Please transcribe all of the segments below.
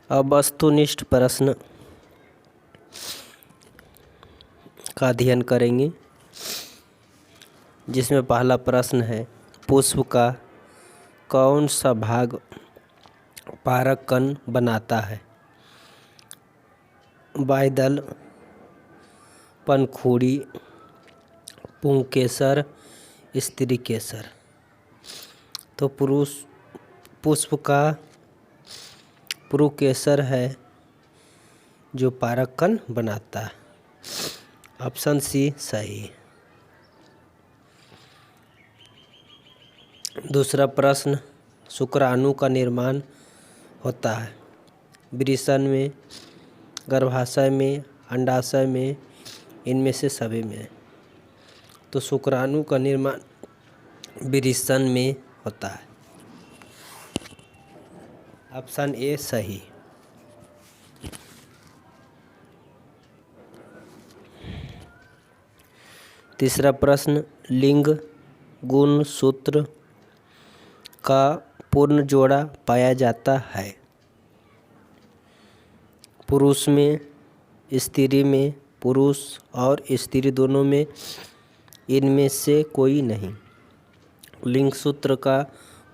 अब वस्तुनिष्ठ प्रश्न का अध्ययन करेंगे, जिसमें पहला प्रश्न है, पुष्प का कौन सा भाग परागकण बनाता है? बाह्यदल, पंखुड़ी, पुंकेसर, स्त्रीकेसर। तो पुष्प का पुंकेसर है जो परागकण बनाता है। ऑप्शन सी सही। दूसरा प्रश्न, शुक्राणु का निर्माण होता है वृषण में, गर्भाशय में, अंडाशय में, इनमें से सभी में। तो शुक्राणु का निर्माण वृषण में होता है। ऑप्शन ए सही। तीसरा प्रश्न, लिंग गुणसूत्र का पूर्ण जोड़ा पाया जाता है पुरुष में, स्त्री में, पुरुष और स्त्री दोनों में, इनमें से कोई नहीं। लिंग सूत्र का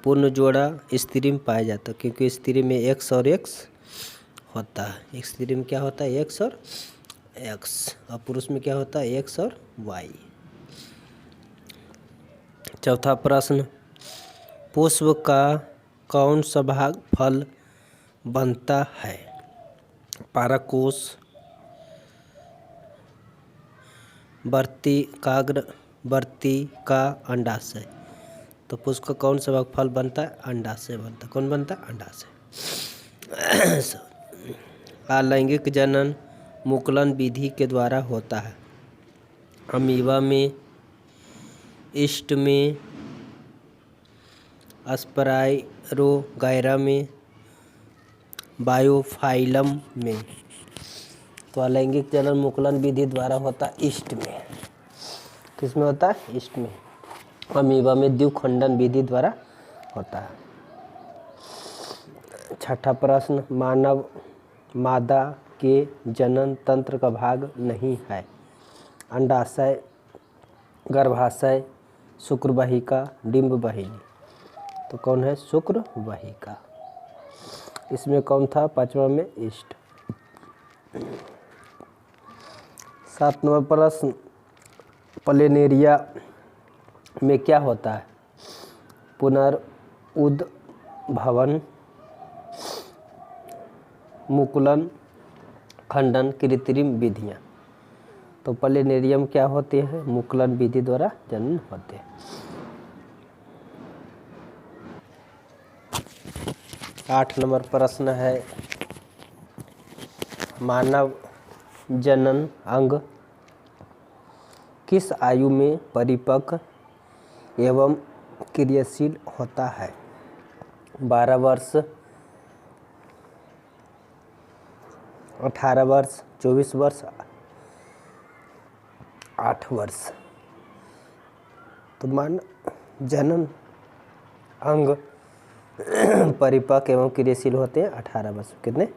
पूर्ण जोड़ा स्त्री में पाया जाता है, क्योंकि स्त्री में एक्स और एक्स होता है। स्त्री में क्या होता है? एक्स और एक्स। और पुरुष में क्या होता है? एक्स और वाई। चौथा प्रश्न, पुष्प का कौन सा भाग फल बनता है? परागकोश, वर्तिकाग्र, वर्तिका, अंडाशय। तो पुष्प का कौन सा भाग फल बनता है? अंडाशय बनता है। कौन बनता है? अंडाशय। अलैंगिक जनन मुकुलन विधि के द्वारा होता है अमीबा में, ईस्ट में, स्पाइरोगाइरा में, बायोफाइलम में। तो अलैंगिक जनन मुकुलन विधि द्वारा होता है ईस्ट में। किस में होता है? ईस्ट में। अमीबा में द्विखंडन विधि द्वारा होता है। छठा प्रश्न, मानव मादा के जनन तंत्र का भाग नहीं है? अंडाशय, गर्भाशय, शुक्रवाहिका, डिंबवाहिनी। तो कौन है? शुक्रवाहिका। इसमें कौन था? पांचवा में ईस्ट। 7 नंबर प्रश्न, प्लेनेरिया में क्या होता है? पुनरुद्भवन, मुकुलन, खंडन, कृत्रिम विधियाँ। तो प्लेनेरियम क्या होते हैं? मुकुलन विधि द्वारा जनन होते हैं। 8 नंबर प्रश्न है, मानव जनन अंग किस आयु में परिपक्व एवं क्रियाशील होता है? 12 वर्ष, 18 वर्ष, 24 वर्ष, 8 वर्ष। तो मानव जनन अंग परिपक्व एवं क्रियाशील होते हैं 18 वर्ष। कितने?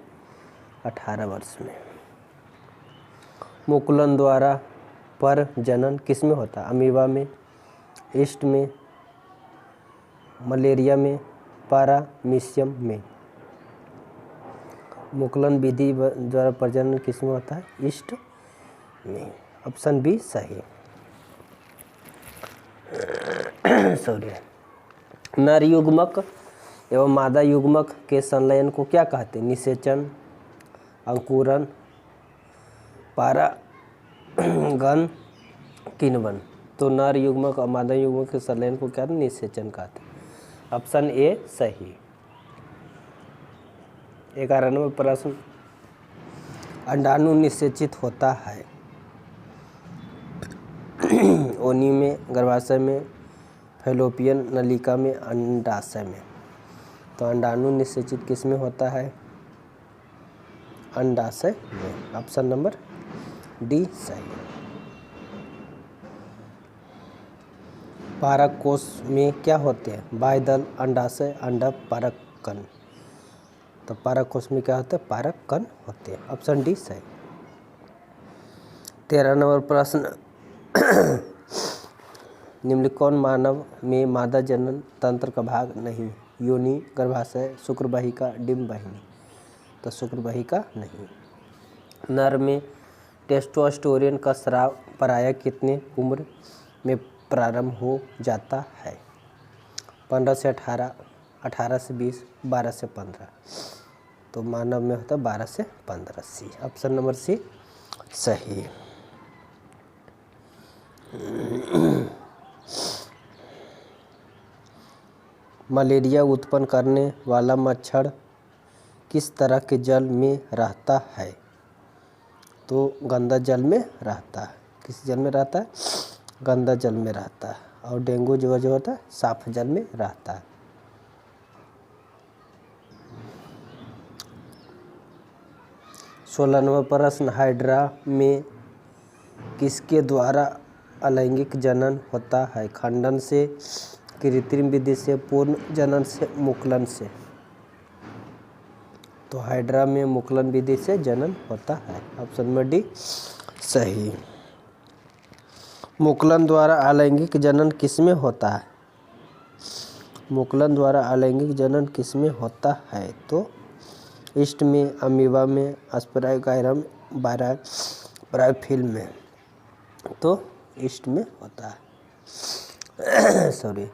18 वर्ष में। मुकुलन द्वारा पर जनन किस में होता है? अमीबा में, ईस्ट में, मलेरिया में, पारामीशियम में। मुकुलन विधि द्वारा प्रजनन किस में होता है? ईस्ट में। ऑप्शन बी सही। सॉरी। नर युग्मक एवं मादा युग्मक के संलयन को क्या कहते हैं? निषेचन, अंकुरन, परागन, किण्वन। तो नर युग्मक और मादा युग्मक के संलयन को क्या? निषेचन कहते हैं। ऑप्शन ए सही। 11 नंबर प्रश्न, अंडाणु निषेचित होता है योनि में, गर्भाशय में, फैलोपियन नलिका में, अंडाशय में। तो अंडाणु निषेचित किस में होता है? अंडाशय में। ऑप्शन नंबर डी सही। परागकोश में क्या होते हैं? बाह्यदल, अंडाशय, अंडक, परागकण। तो पारक कोश में क्या होता है? पारक कण होते हैं। ऑप्शन डी सही। 13 नंबर प्रश्न, निम्नलिखित कौन मानव में मादा जनन तंत्र का भाग नहीं? योनि, गर्भाशय, शुक्रवाहिका, डिंबवाहिनी। तो शुक्रवाहिका नहीं। नर में टेस्टोस्टेरोन का स्राव प्रायः कितने उम्र में प्रारंभ हो जाता है? 15 से 18, 18 से 20, 12 से 15। तो मानव में होता है 12 से 15। सी, ऑप्शन नंबर सी सही। मलेरिया उत्पन्न करने वाला मच्छर किस तरह के जल में रहता है? तो गंदा जल में रहता है। किस जल में रहता है? गंदा जल में रहता है। और डेंगू जो होता है साफ जल में रहता है। 16 नंबर प्रश्न, हाइड्रा में किसके द्वारा अलैंगिक जनन होता है? खंडन से, कृत्रिम विधि से, पूर्ण जनन से, मुकुलन से। तो हाइड्रा में मुकुलन विधि से जनन होता है। ऑप्शन नंबर डी सही। मुकुलन द्वारा अलैंगिक जनन किसमें होता है? मुकुलन द्वारा अलैंगिक जनन किसमें होता है? तो ईस्ट में, अमीबा में, स्पाइरोगाइरम, बायोफिल्म में। तो ईस्ट में होता है। सॉरी।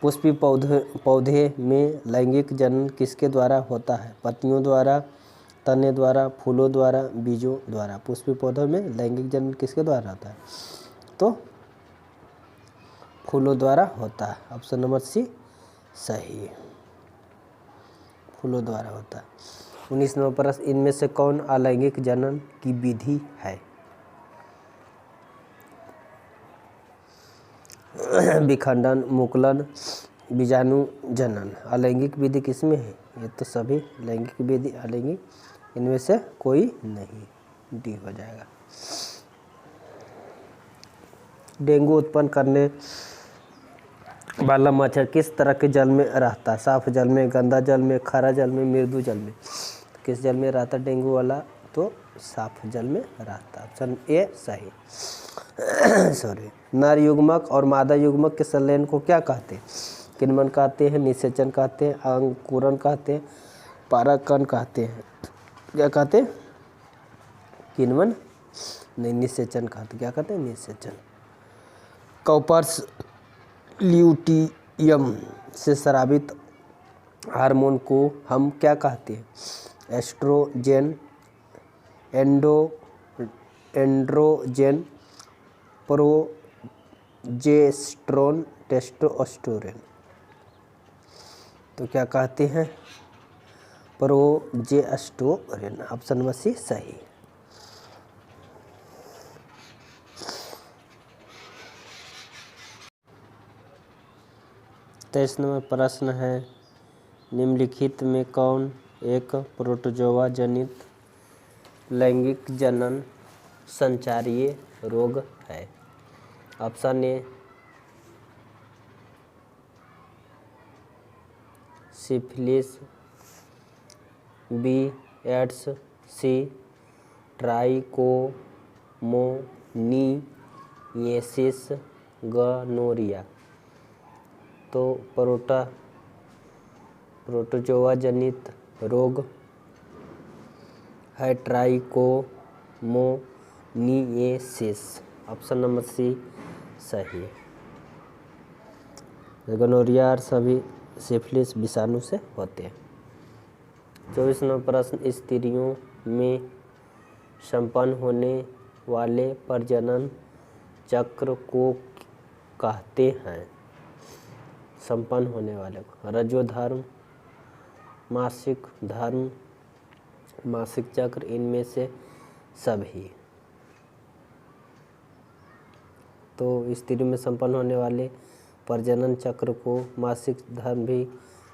पुष्पीय पौधे में लैंगिक जनन किसके द्वारा होता है? पत्तियों द्वारा, तने द्वारा, फूलों द्वारा, बीजों द्वारा। पुष्पीय पौधों में लैंगिक जनन किसके द्वारा होता है? तो फूलों द्वारा होता है। ऑप्शन नंबर सी सही। फूलों द्वारा होता है। 19 नंबर प्रश्न, इनमें से कौन अलैंगिक जनन की विधि है? विखंडन, मुकुलन, बीजाणु जनन। अलैंगिक विधि किसमें है? ये तो सभी लैंगिक विधि अलैंगिक, इनमें से कोई नहीं। डी हो जाएगा। डेंगू उत्पन्न करने वाला मच्छर किस तरह के जल में रहता है? साफ जल में, गंदा जल में, खारा जल में, मृदु जल में। किस जल में रहता है डेंगू वाला? तो साफ जल में रहता है। ऑप्शन ए सही। सॉरी। नर युग्मक और मादा युग्मक के संलयन को क्या कहते हैं? किण्वन कहते हैं, निषेचन कहते हैं, अंकुरन कहते हैं, परागकण कहते हैं। क्या कहते हैं? किण्वन नहीं, निषेचन कहते। क्या कहते हैं? निषेचन। कॉपर्स ल्यूटियम से स्रावित हार्मोन को हम क्या कहते हैं? Estrogen, androgen, progesterone, testosterone. तो क्या कहते हैं? प्रोजेस्टेरोन। ऑप्शन नंबर सी सही। तेईस नंबर प्रश्न है, निम्नलिखित में कौन एक प्रोटोजोआ जनित लैंगिक जनन संचारीय रोग है? Option A syphilis, B AIDS, C trichomoniasis, gonorrhoea. तो प्रोटोजोआ जनित रोग है ट्राइकोमोनियसिस। ऑप्शन नंबर सी सही। गनोरिया और सभी सिफिलिस विषाणु से होते हैं। 24 नंबर प्रश्न, स्त्रियों में संपन्न होने वाले प्रजनन चक्र को कहते हैं? संपन्न होने वाले को रजोधर्म, मासिक धर्म, मासिक चक्र, इनमें से सभी। तो स्त्री में संपन्न होने वाले प्रजनन चक्र को मासिक धर्म भी,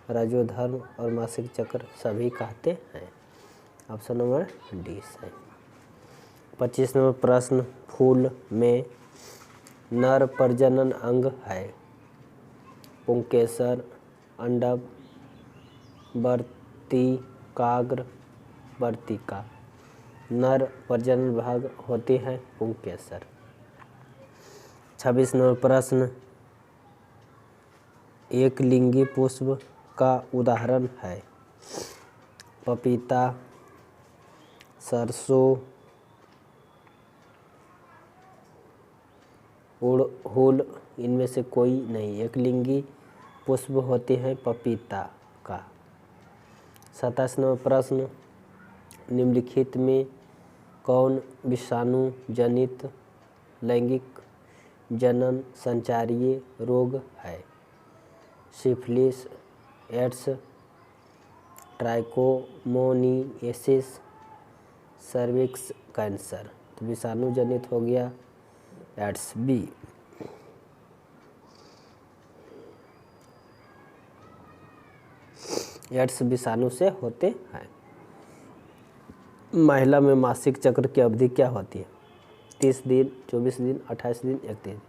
रजोधर्म और मासिक चक्र सभी कहते हैं। ऑप्शन नंबर डी सही। 25 नंबर प्रश्न, फूल में नर प्रजनन अंग है? पुंकेसर, अंडक, वर्ती, काग्र, वर्तिका। नर प्रजनन विभाग होते हैं पुंकेसर। 26 नंबर प्रश्न, एक लिंगी पुष्प का उदाहरण है पपीता, सरसों, उड़हुल। इनमें से कोई नहीं। एक लिंगी पुष्प होते हैं पपीता का। 27 नंबर प्रश्न, निम्नलिखित में कौन विषाणु जनित लैंगिक जनन संचारीय रोग है? Syphilis, AIDS, trichomoniasis, cervix cancer. तो विषाणु जनित हो गया एड्स, बी। एड्स विषाणु से होते हैं। महिला में मासिक चक्र की अवधि क्या होती है? 30 दिन, 24 दिन, 28 दिन, 1 दिन।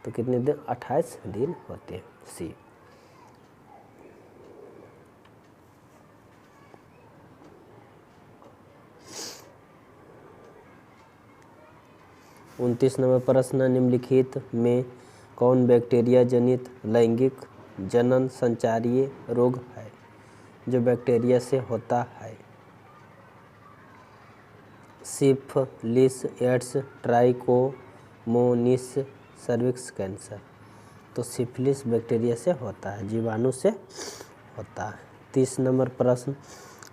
तो कितने दिन? 28 दिन होते हैं, सी। उनतीस नंबर प्रश्न, निम्नलिखित में कौन बैक्टीरिया जनित लैंगिक जनन संचारीय रोग है जो बैक्टीरिया से होता है? Syphilis, AIDS, trichomonas, cervix cancer. तो सिफिलिस बैक्टीरिया से होता है, जीवाणु से होता है। 30 नंबर प्रश्न,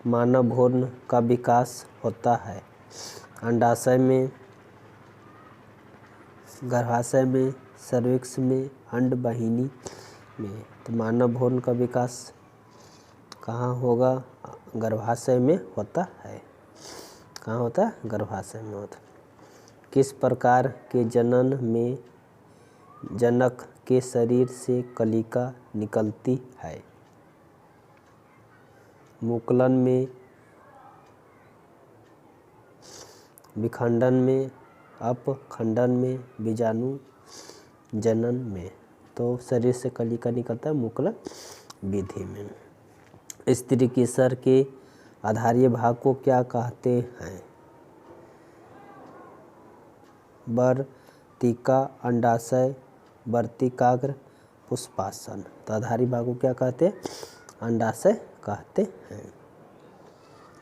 मानव भ्रूण का विकास होता है अंडाशय में, गर्भाशय में, सर्विक्स में, अंडवाहिनी में। तो मानव भ्रूण का विकास कहाँ होगा? गर्भाशय में होता है। कहाँ होता है? गर्भाशय में होता है। किस प्रकार के जनन में जनक के शरीर से कलिका निकलती है? मुकुलन में, विखंडन में, अपखंडन में, बीजाणु जनन में। तो शरीर से कलिका निकलता है मुकुलन विधि में। स्त्री की सर के आधारीय भाग को क्या कहते हैं? वर्तिका, अंडाशय, वर्तिकाग्र, पुष्पासन। तो आधारी भाग को क्या कहते हैं? अंडाशय कहते हैं।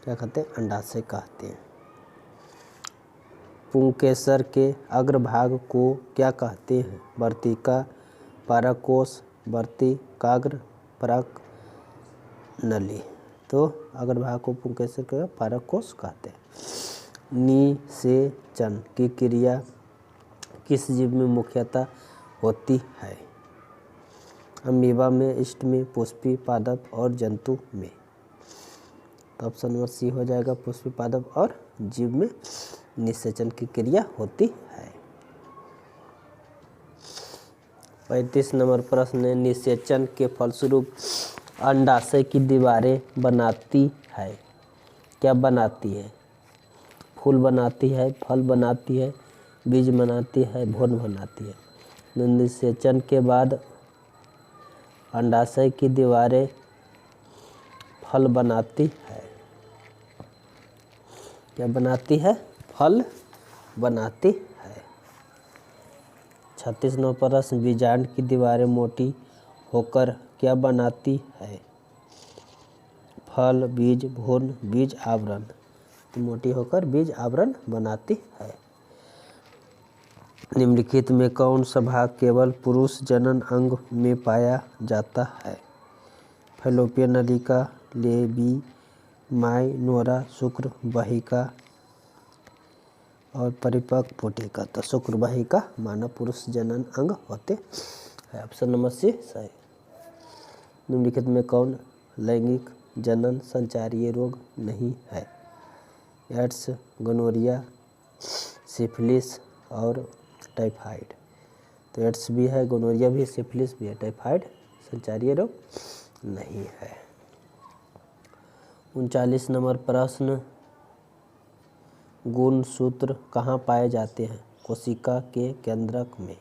क्या कहते हैं? अंडाशय कहते हैं। पुंकेसर के अग्रभाग को क्या कहते हैं? वर्तिका, परकोश, वर्तिकाग्र, परक नली। तो अग्रभाग को पुंकेसर के परकोश कहते हैं। निषेचन की क्रिया किस जीव में मुख्यतः होती है? अमीबा में, यीस्ट में, पुष्पी, पादप और जंतु में। तो ऑप्शन नंबर सी हो जाएगा, पुष्पी, पादप और जीव में निषेचन की क्रिया होती है। 35 नंबर प्रश्न है, निषेचन के फलस्वरूप अंडाशय की दीवारें बनाती है। क्या बनाती है? फूल बनाती है, फल बनाती है, बीज बनाती है, भ्रूण बनाती है। निषेचन के बाद अंडाशय की दीवारें फल बनाती है। क्या बनाती है? फल बनाती है। 36 नंबर प्रश्न, बीजांड की दीवारें मोटी होकर क्या बनाती है? फल, बीज, भ्रूण, बीज आवरण। तो मोटी होकर बीज आवरण बनाती है। निम्नलिखित में कौन सा भाग केवल पुरुष जनन अंग में पाया जाता है? फैलोपियन नलिका, लेबी माइनोरा, शुक्र वाहिका और परिपक्व पुटिका। तो शुक्र वाहिका मानव पुरुष जनन अंग होते हैं। ऑप्शन नंबर सी सही। निम्नलिखित में कौन लैंगिक जनन संचारीय रोग नहीं है? एड्स, गोनोरिया, सिफिलिस और टाइफाइड। तो एड्स भी है, गोनोरिया भी, सिफिलिस भी है, टाइफाइड संचारीय रोग नहीं है। 39 नंबर प्रश्न, गुणसूत्र कहाँ पाए जाते हैं? कोशिका के केंद्रक में,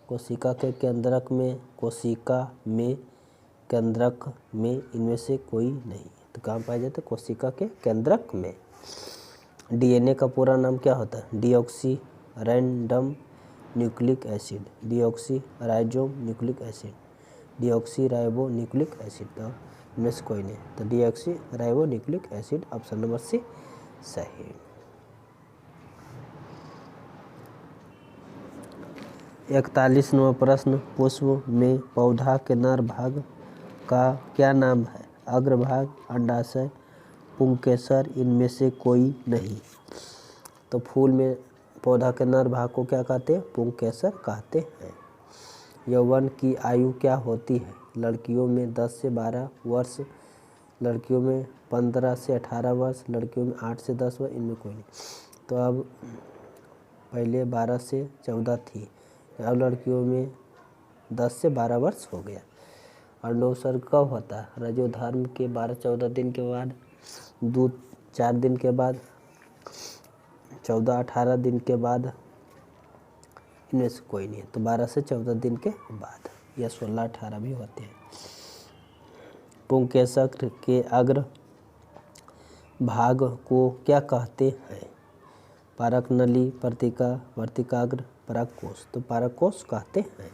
कोशिका के केंद्रक में, कोशिका में, केंद्रक में। इनमें से कोई नहीं। कहाँ पाए जाते हैं? कोशिका के केंद्रक में। डीएनए का पूरा नाम क्या होता है? Deoxy random nucleic acid, deoxy rhizome nucleic acid, deoxyribonucleic acid. तो इनमें से कोई नहीं, तो deoxyribonucleic acid option number C सही। 41वां प्रश्न, पुष्प में पौधा के नर भाग का क्या नाम है? अग्रभाग, अंडाशय, पुंकेसर, इनमें से कोई नहीं। तो फूल में पौधा के नर भाग को क्या कहते हैं? पुंकेसर कहते हैं। यौवन की आयु क्या होती है? लड़कियों में 10 से 12 वर्ष, लड़कियों में 15 से 18 वर्ष, लड़कियों में 8 से 10 वर्ष, इनमें कोई नहीं। तो अब पहले 12 से 14 थी, अब लड़कियों में 10 से 12 वर्ष हो गया। अंडोत्सर्ग कब होता है? रजोधर्म के 12-14 दिन के बाद, दूध 4 दिन के बाद, 14-18 दिन के बाद, इनमें से कोई नहीं है। तो 12 से 14 दिन के बाद, या 16-18 भी होते हैं। पुंकेसर के अग्र भाग को क्या कहते हैं? पारक नली, पर्तिका, वर्तिकाग्र, परागकोश। तो परागकोश कहते हैं।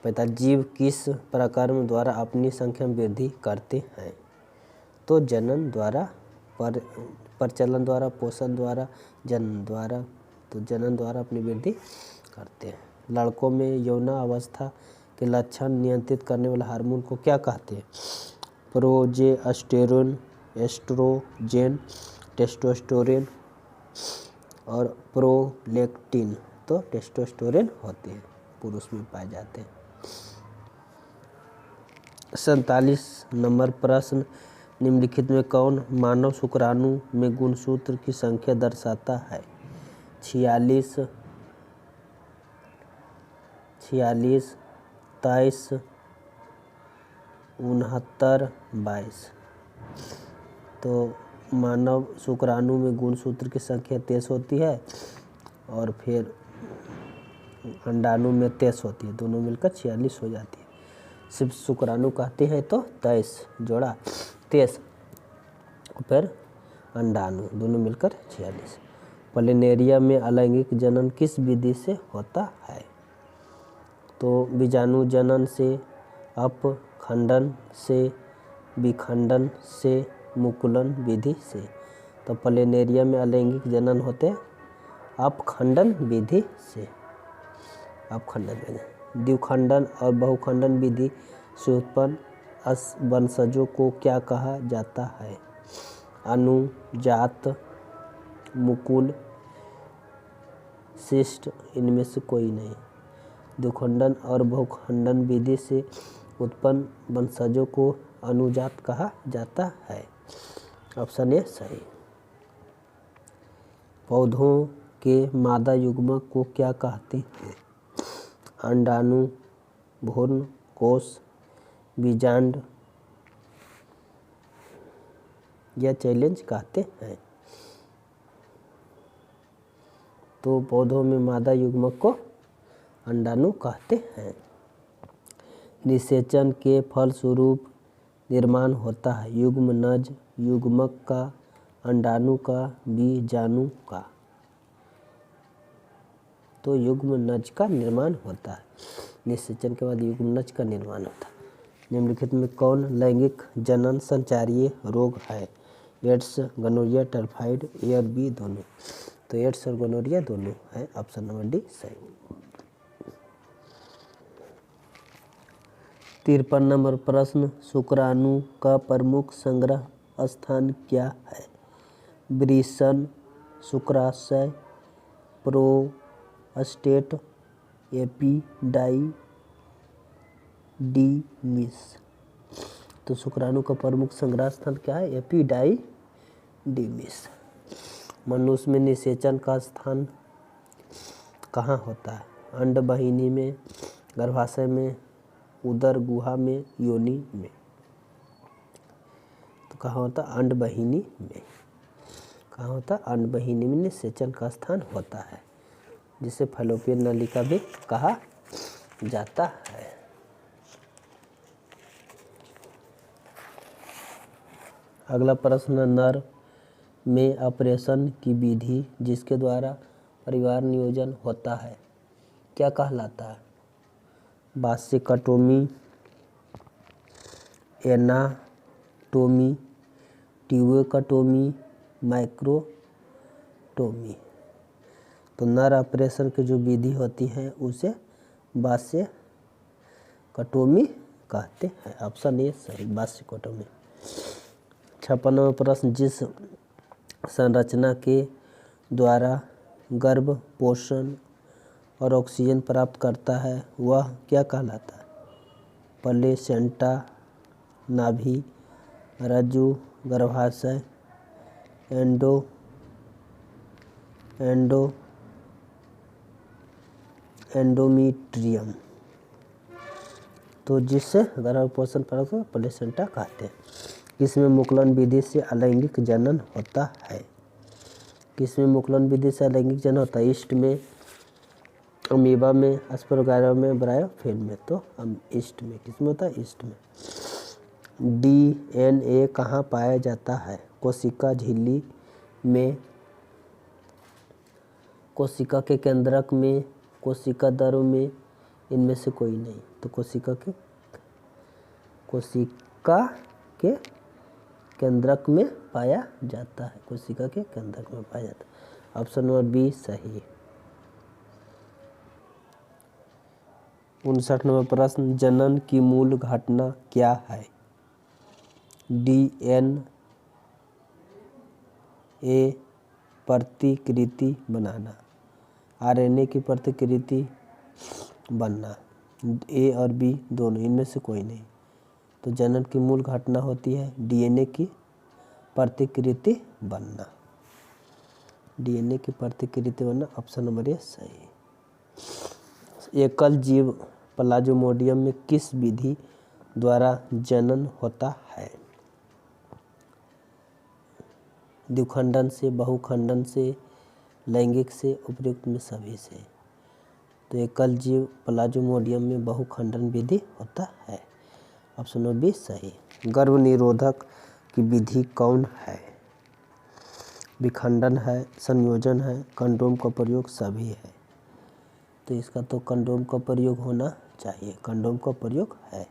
पता जीव किस प्रक्रम द्वारा अपनी संख्या में वृद्धि करते हैं? तो जनन द्वारा, प्रचलन द्वारा, पोषण द्वारा, जनन द्वारा। तो जनन द्वारा अपनी वृद्धि करते हैं। लड़कों में यौनावस्था के लक्षण नियंत्रित करने वाले हार्मोन को क्या कहते हैं? प्रोजेस्टेरोन, एस्ट्रोजेन, टेस्टोस्टेरोन और प्रोलैक्टिन। तो टेस्टोस्टेरोन होते हैं, पुरुष में पाए जाते हैं। 47 नंबर प्रश्न, निम्नलिखित में कौन मानव शुक्राणु में गुणसूत्र की संख्या दर्शाता है? 46, 23, 69, 22। तो मानव शुक्राणु में गुणसूत्र की संख्या 23 होती है और फिर अंडाणु में 23 होती है, दोनों मिलकर 46 हो जाती है। सिर्फ शुक्राणु कहते हैं तो 23 जोड़ा 23, फिर अंडाणु, दोनों मिलकर 46। प्लेनेरिया में अलैंगिक जनन किस विधि से होता है? तो बीजाणु जनन से, अपखंडन से, विखंडन से, मुकुलन विधि से। तो प्लेनेरिया में अलैंगिक जनन होते हैं अपखंडन विधि से, अपखंडन विधि। द्विखंडन और बहुखंडन विधि से उत्पन्न वंशजों को क्या कहा जाता है? अनुजात, मुकुल, शिष्ट, इनमें से कोई नहीं। द्विखंडन और बहुखंडन विधि से उत्पन्न वंशजों को अनुजात कहा जाता है। ऑप्शन ए सही। पौधों के मादा युग्मक को क्या कहते हैं? अंडाणु, भ्रूण, कोश, बीजांड या चैलेंज कहते हैं। तो पौधों में मादा युग्मक को अंडाणु कहते हैं। निषेचन के फलस्वरूप निर्माण होता है युग्मनज युग्मक का, अंडाणु का, बीजाणु का। तो युग्मनज का निर्माण होता है, निषेचन के बाद युग्मनज का निर्माण होता है। निम्नलिखित में कौन लैंगिक जनन संचारीय रोग है? एड्स, गोनोरिया, टाइफाइड, ए और बी दोनों। तो एड्स और गोनोरिया दोनों है, ऑप्शन नंबर डी सही। 53 नंबर प्रश्न, शुक्राणु का प्रमुख संग्रह स्थान क्या है? वृषण, शुक्राशय, प्रोस्टेट, एपिडाइडिमिस। तो शुक्राणु का प्रमुख संग्रह स्थान क्या है? एपिडाइडिमिस। मनुष्य में निषेचन का स्थान कहाँ होता है? अंडवाहिनी में, गर्भाशय में, उदर गुहा में, योनि में। तो कहाँ होता है? अंडवाहिनी में। कहाँ होता है? अंडवाहिनी में निषेचन का स्थान होता है, जिसे फैलोपियन नलिका भी कहा जाता है। अगला प्रश्न, नर में ऑपरेशन की विधि जिसके द्वारा परिवार नियोजन होता है क्या कहलाता है? वास्यकटोमी, एनाटोमी, ट्यूबेक्टोमी, माइक्रोटोमी। तो नर ऑपरेशन की जो विधि होती है उसे वास्यकटोमी कहते हैं। ऑप्शन ए सही, वास्यकटोमी। 56वां प्रश्न, जिस संरचना के द्वारा गर्भ पोषण और ऑक्सीजन प्राप्त करता है वह क्या कहलाता है? प्लेसेंटा, नाभि, रज्जु, गर्भाशय, एंडोमीट्रियम। तो जिससे गर्भ पोषण प्राप्त हो प्लेसेंटा कहते हैं। किसमें मुकुलन विधि से अलैंगिक जनन होता है? किसमें मुकुलन विधि से अलैंगिक जनन होता है? ईस्ट में, अमीबा में, एस्परगायरा में, ब्रायोफिल्म में। तो हम ईस्ट में, किसमें होता है? ईस्ट में। DNA कहाँ पाया जाता है? कोशिका झिल्ली में, कोशिका के केंद्रक में, कोशिका दरों में, इनमें से कोई नहीं। तो कोशिका के केंद्रक में पाया जाता है। कोशिका के केंद्रक में पाया जाता है। ऑप्शन नंबर बी सही। 59वां प्रश्न, जनन की मूल घटना क्या है? DNA प्रतिकृति बनाना, RNA की प्रतिकृति बनना। ए और बी दोनों, इनमें से कोई नहीं। तो जनन की मूल घटना होती है DNA की प्रतिकृति बनना। DNA की प्रतिकृति बनना, ऑप्शन नंबर ए सही। एकल जीव प्लाज्मोडियम में किस विधि द्वारा जनन होता है? द्विखंडन से, बहुखंडन से, लैंगिक से, उपयुक्त में सभी से। तो एकल जीव प्लाज्मोडियम में बहुखंडन विधि होता है। ऑप्शन नंबर बी सही। गर्भ निरोधक की विधि कौन है? विखंडन है, संयोजन है, कंडोम का प्रयोग, सभी है। तो इसका तो कंडोम का प्रयोग होना चाहिए, कंडोम का प्रयोग है।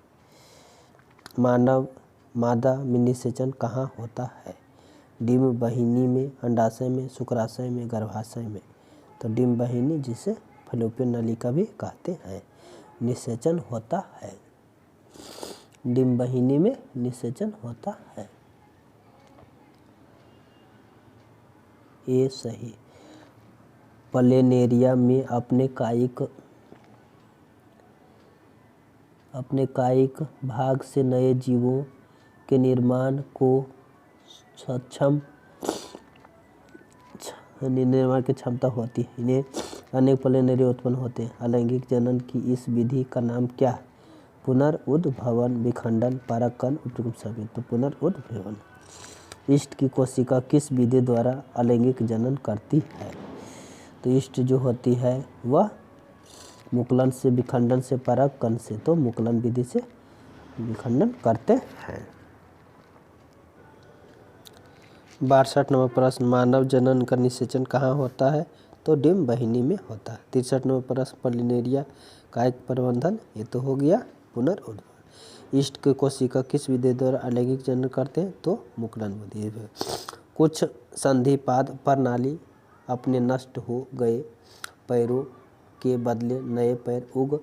मादा में निषेचन कहाँ होता है? डिंब वाहिनी में, अंडाशय में, शुक्राशय में, गर्भाशय में। तो डिंब वाहिनी, जिसे फैलोपियन नलिका भी कहते हैं, निषेचन होता है। डिंब वाहिनी में निषेचन होता है। ये सही। प्लेनेरिया में अपने कायिक भाग से नए जीवों के निर्माण की क्षमता होती है। इन्हें अनेक प्लेनेरिया उत्पन्न होते हैं। अलैंगिक जनन की इस विधि का नाम क्या है? पुनरुद्भवन, विखंडन, परागकण, उपयुक्त सभी। तो पुनरुद्भवन। ईस्ट की कोशिका किस विधि द्वारा अलैंगिक जनन करती है? तो ईस्ट जो होती है वह मुकुलन से, विखंडन से, परागकण से। तो मुकुलन विधि से विखंडन करते हैं। 62वां प्रश्न, मानव जनन का निषेचन कहाँ होता है? तो डिंब वाहिनी में होता है। 63वां प्रश्न, प्लेनेरिया कायिक प्रबंधन, ये तो हो गया पुनरुद्भवन। ईस्ट की कोशिका किस विधि द्वारा अलैंगिक जनन करते हैं? तो मुकुलन विधि। कुछ संधिपाद प्रणाली अपने नष्ट हो गए पैरों के बदले नए पैर उग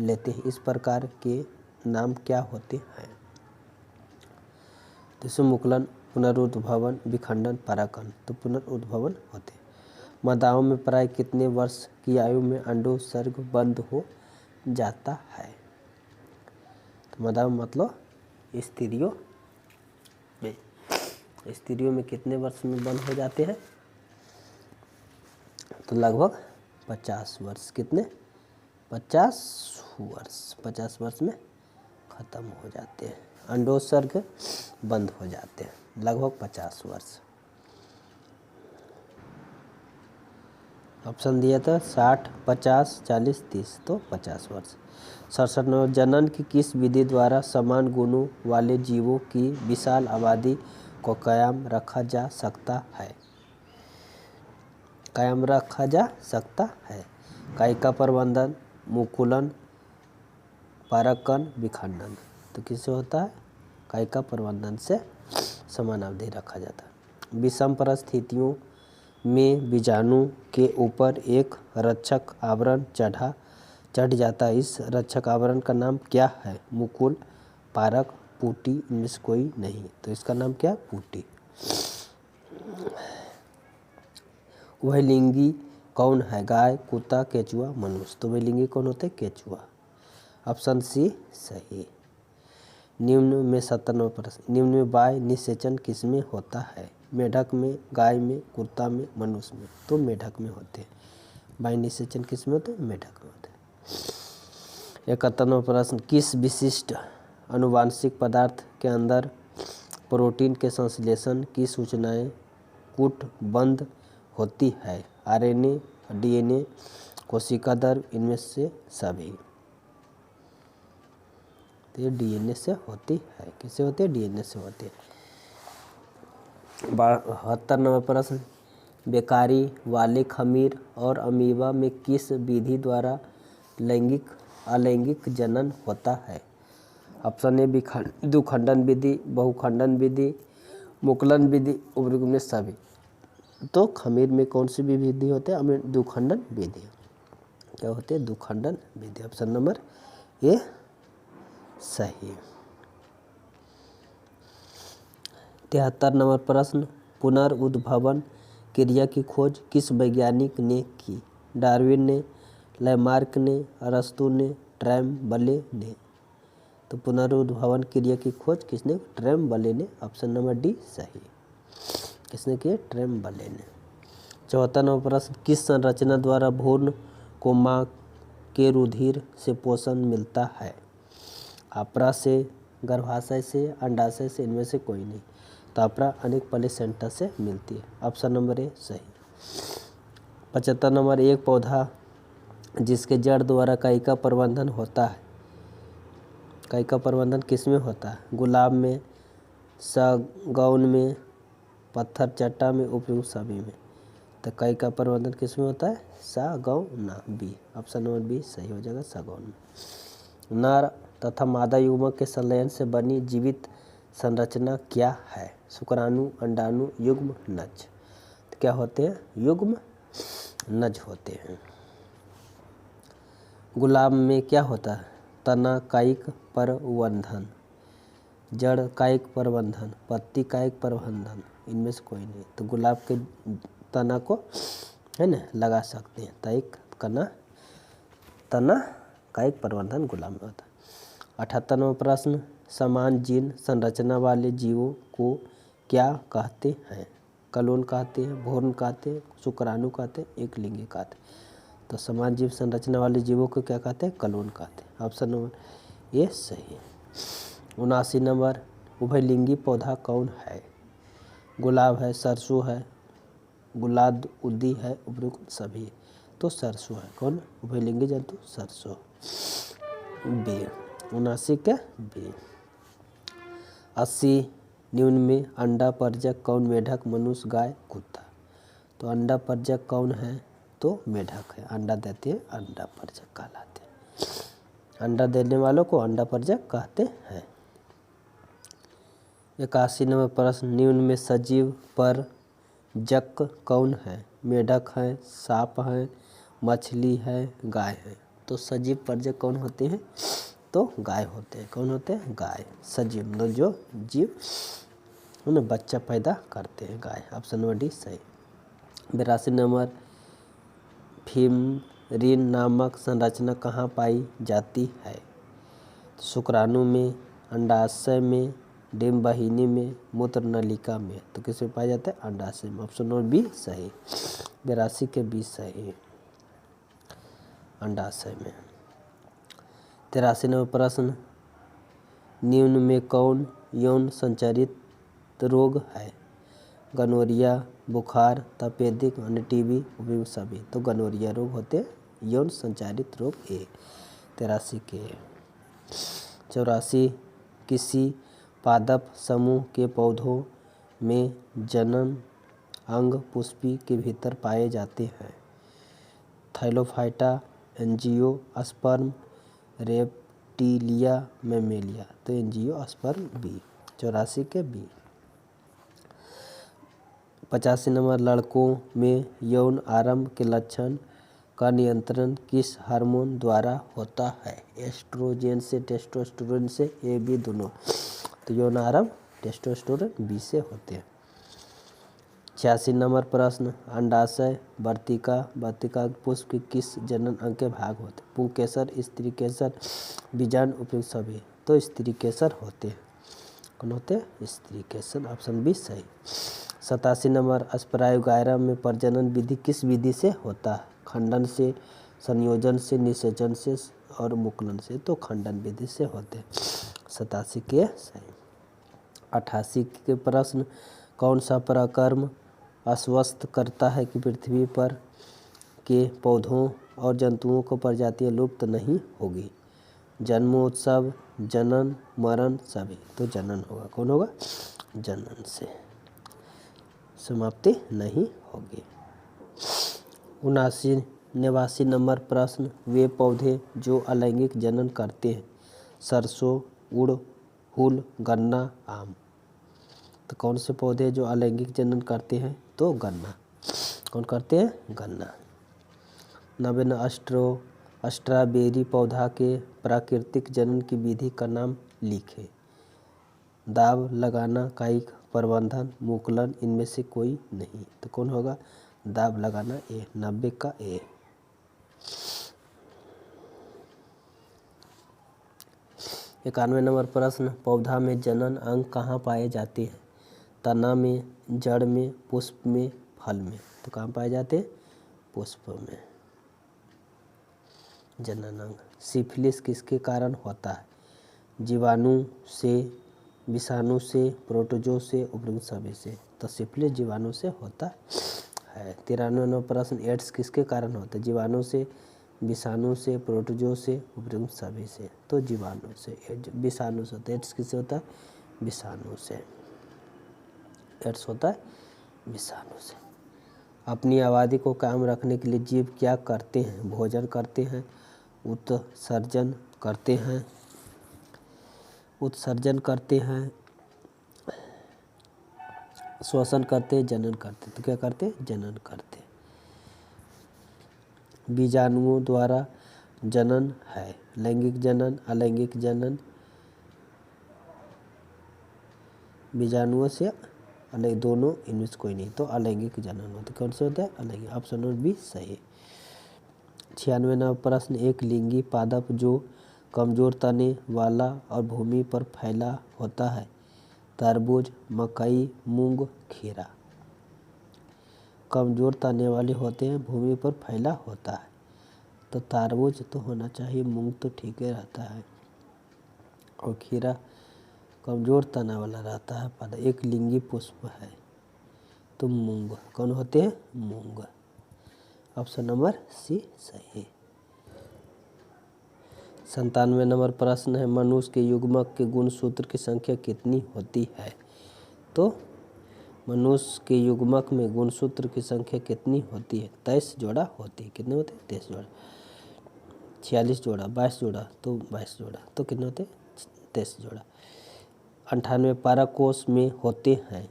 लेते हैं। इस प्रकार के नाम क्या होते हैं? तो मुकुलन, पुनरुद्भवन, विखंडन, परागकण। तो पुनरुद्भवन होते हैं। मादाओं में प्राय कितने वर्ष की आयु में अंडोत्सर्ग बंद हो जाता है? तो मादाओं मतलब स्त्रियों में कितने वर्ष में बंद हो जाते हैं? तो लगभग 50 वर्ष। कितने? 50 वर्ष में खत्म हो जाते हैं, अंडोत्सर्ग बंद हो जाते हैं। लगभग 50 वर्ष। ऑप्शन दिया था 60, 50, 40, 30। तो 50 वर्ष। 67वां, जनन की किस विधि द्वारा समान गुणों वाले जीवों की विशाल आबादी को कायम रखा जा सकता है? कायम रखा जा सकता है। कायिका प्रबंधन, मुकुलन, परकन, विखंडन। तो किससे होता है? कायिका प्रबंधन से समान अवधि रखा जाता है। विषम परिस्थितियों में बीजाणु के ऊपर एक रक्षक आवरण चढ़ जाता है। इस रक्षक आवरण का नाम क्या है? मुकुल, पारक, पुटी, इनमें से कोई नहीं। तो इसका नाम क्या है? पुटी। उभयलिंगी कौन है? गाय, कुत्ता, केचुआ, मनुष्य। तो उभयलिंगी कौन होते हैं? केचुआ। ऑप्शन सी सही। निम्न में 57वां प्रश्न, निम्न में वायु निषेचन किसमें होता है? मेढक में, गाय में, कुत्ता में, मनुष्य में। तो मेढक में होते हैं। वायु निषेचन किसमें होते हैं? मेढक में होते हैं। 71वां प्रश्न, किस विशिष्ट आनुवांशिक पदार्थ के अंदर प्रोटीन के संश्लेषण की सूचनाएं कूटबद्ध होती है? आरएनए, डीएनए, कोशिका द्रव्य, इनमें से सभी। तो ये डीएनए से होती है। किससे होती है? डीएनए से होती है। 72वां प्रश्न, बेकारी वाले खमीर और अमीबा में किस विधि द्वारा लैंगिक अलैंगिक जनन होता है? ऑप्शन ए द्विखंडन विधि, बहुखंडन विधि, मुकुलन विधि, उभयलिंगी में सभी। तो खमीर में कौन सी भी विधि होती है? द्विखंडन विधि। क्या होती है? द्विखंडन विधि। ऑप्शन नंबर ए सही। 73वां प्रश्न, पुनर्उद्भवन क्रिया की खोज किस वैज्ञानिक ने की? डार्विन ने, लैमार्क ने, अरस्तू ने, ट्रैम्बले ने। तो पुनर्उद्भवन क्रिया की खोज किसने? ट्रैम्बले ने। ऑप्शन नंबर डी सही। किसने की? ट्रैम्बले ने। 74वां प्रश्न, किस संरचना द्वारा भ्रूण को मां के रुधिर से पोषण मिलता है? आप्रा से, गर्भाशय से, अंडाशय से, इनमें से कोई नहीं। तो आप्रा अनेक प्लेसेंटा से मिलती है। ऑप्शन नंबर ए सही। 75 नंबर, एक पौधा जिसके जड़ द्वारा कायिका प्रबंधन होता है, कायिका प्रबंधन किसमें होता है? गुलाब में, सागौन में, पत्थर चट्टा में, उपयुक्त सभी में। तो कायिका प्रबंधन किसमें होता है? सागौन, बी। ऑप्शन नंबर बी सही हो जाएगा, सागौन में। नर तथा मादा युग्मक के संलयन से बनी जीवित संरचना क्या है? शुक्राणु, अंडाणु, युग्म, नज। तो क्या होते हैं? युग्म नज होते हैं। गुलाब में क्या होता है? तना कायिक प्रबंधन, जड़ कायिक प्रबंधन, पत्ती कायिक प्रबंधन, इनमें से कोई नहीं। तो गुलाब के तना को है ना लगा सकते हैं। तना कायिक प्रबंधन गुलाब में होता है। 78वां प्रश्न, समान जीन संरचना वाले जीवों को क्या कहते हैं? कलोन कहते हैं, भ्रूण कहते हैं, शुक्राणु कहते हैं, एकलिंगी कहते हैं। तो समान जीव संरचना वाले जीवों को क्या कहते हैं? कलोन कहते हैं। ऑप्शन नंबर ये सही है। 79 नंबर, उभयलिंगी पौधा कौन है? गुलाब है, सरसों है, गुलाब उद्दी है, उपयुक्त सभी। तो सरसों है। कौन? उभयलिंगी जंतु सरसों, बी। 79 के बी। 80, निम्न में अंडा परजक कौन? मेढक, मनुष्य, गाय, कुत्ता। तो अंडा परजक कौन है? तो मेढक है। अंडा देते हैं, अंडा परजक कहलाते हैं। अंडा देने वालों को अंडा परजक कहते हैं। 81 नंबर प्रश्न, निम्न में सजीव परजक कौन है? मेढक है, सांप है, मछली है, गाय है। तो सजीव परजक कौन होते हैं? तो गाय होते हैं। कौन होते हैं? गाय। सजीव मतलब जो जीव है ना बच्चा पैदा करते हैं, गाय। ऑप्शन नंबर डी सही। 82 नंबर, फिमरीन नामक संरचना कहाँ पाई जाती है? शुक्राणु में, अंडाशय में, डिम्बवाहिनी में, मूत्र नलिका में। तो किस में पाया जाता है? अंडाशय में। ऑप्शन नंबर बी सही। 82 के बी सही, अंडाशय में। 83 नंबर प्रश्न, निम्न में कौन यौन संचारित रोग है? गनोरिया, बुखार, तपेदिक, टीबी, उपयुक्त सभी। तो गनोरिया रोग होते हैं यौन संचारित रोग ए। 83 के। 84, किसी पादप समूह के पौधों में जनन अंग पुष्पी के भीतर पाए जाते हैं। थाइलोफाइटा, एंजियोस्पर्म, रेप्टिलिया, मैमेलिया। तो एंजियोस्पर्म बी, 84 के बी। 85 नंबर, लड़कों में यौन आरंभ के लक्षण का नियंत्रण किस हार्मोन द्वारा होता है? एस्ट्रोजन से, टेस्टोस्टेरोन से, ए बी दोनों। तो यौन आरंभ टेस्टोस्टेरोन बी से होते हैं। 86 नंबर प्रश्न, अंडाशय वर्तिका पुष्प के किस जनन अंग के भाग होते हैं? पुंकेसर, स्त्री केसर, बीजांड, उपयुक्त सभी। तो स्त्री केसर होते हैं। कौन होते हैं? स्त्री केसर, ऑप्शन बी सही। 87 नंबर, स्परायोगायरम में प्रजनन विधि किस विधि से होता है? खंडन से, संयोजन से, निषेचन से और मुकुलन से। तो खंडन विधि से होते हैं। 87 के सही। 88 के प्रश्न, कौन सा पराक्रम आश्वस्त करता है कि पृथ्वी पर के पौधों और जंतुओं को प्रजातियां लुप्त नहीं होगी? जन्मोत्सव, जनन, मरण, सभी। तो जनन होगा। कौन होगा? जनन से समाप्ति नहीं होगी। 89 नंबर प्रश्न, वे पौधे जो अलैंगिक जनन करते हैं? सरसों, उड़हुल, गन्ना, आम। तो कौन से पौधे जो अलैंगिक जनन करते हैं? तो गन्ना। कौन करते हैं? गन्ना। 90 स्ट्रॉबेरी पौधा के प्राकृतिक जनन की विधि का नाम लिखें। दाब लगाना, कायिक प्रबंधन, मुकुलन, इनमें से कोई नहीं। तो कौन होगा? दाब लगाना, ए। 90 का ए। 91 नंबर प्रश्न, पौधा में जनन अंग कहाँ पाए जाते हैं? तना में, जड़ में, पुष्प में, फल में। तो कहाँ पाए जाते हैं? पुष्प में जनन अंग। सिफिलिस किसके कारण होता है? जीवाणु से, विषाणु से, प्रोटोजो से, उपयुक्त सभी से। तो सिफिलिस जीवाणु से होता है। 93 नंबर प्रश्न, एड्स किसके कारण होता है? जीवाणु से, विषाणु से, प्रोटोजो से, उपयुक्त सभी से। तो जीवाणु से, विषाणु से होता है। एड्स किससे होता है? विषाणु से। एड्स होता है विषाणु से। अपनी आबादी को कायम रखने के लिए जीव क्या करते हैं? भोजन करते हैं, उत्सर्जन करते हैं, श्वसन करते हैं, जनन करते हैं। तो क्या करते हैं? जनन करते हैं। बीजाणुओं द्वारा जनन है लैंगिक जनन, अलैंगिक जनन। बीजाणुओं से अलग दोनों, इनमें से कोई नहीं। तो अलैंगिक जनन होता है। कौन से होता है? अलैंगिक। ऑप्शन नंबर बी सही। 96 नंबर प्रश्न, एक लिंगी पादप जो कमजोर तने वाला और भूमि पर फैला होता है? तरबूज, मकई, मूंग, खीरा। कमजोर तने वाले होते हैं, भूमि पर फैला होता है। तो तरबूज तो होना चाहिए, मूंग तो ठीक ही रहता है, और खीरा कमजोर तना वाला रहता है पौधा। एक लिंगी पुष्प है तो मूंग। कौन होते हैं? मूंग। ऑप्शन नंबर सी सही। 97 नंबर प्रश्न है, मनुष्य के युग्मक के गुणसूत्र की संख्या कितनी होती है? तो मनुष्य के युग्मक में गुणसूत्र की संख्या कितनी होती है? 23 जोड़ा होती है। कितने होते हैं? 23 जोड़ा। 46 जोड़ा, 22 जोड़ा, तो 22 जोड़ा। तो कितने होते हैं? 23 जोड़ा। 98 पारकोश में होते हैं?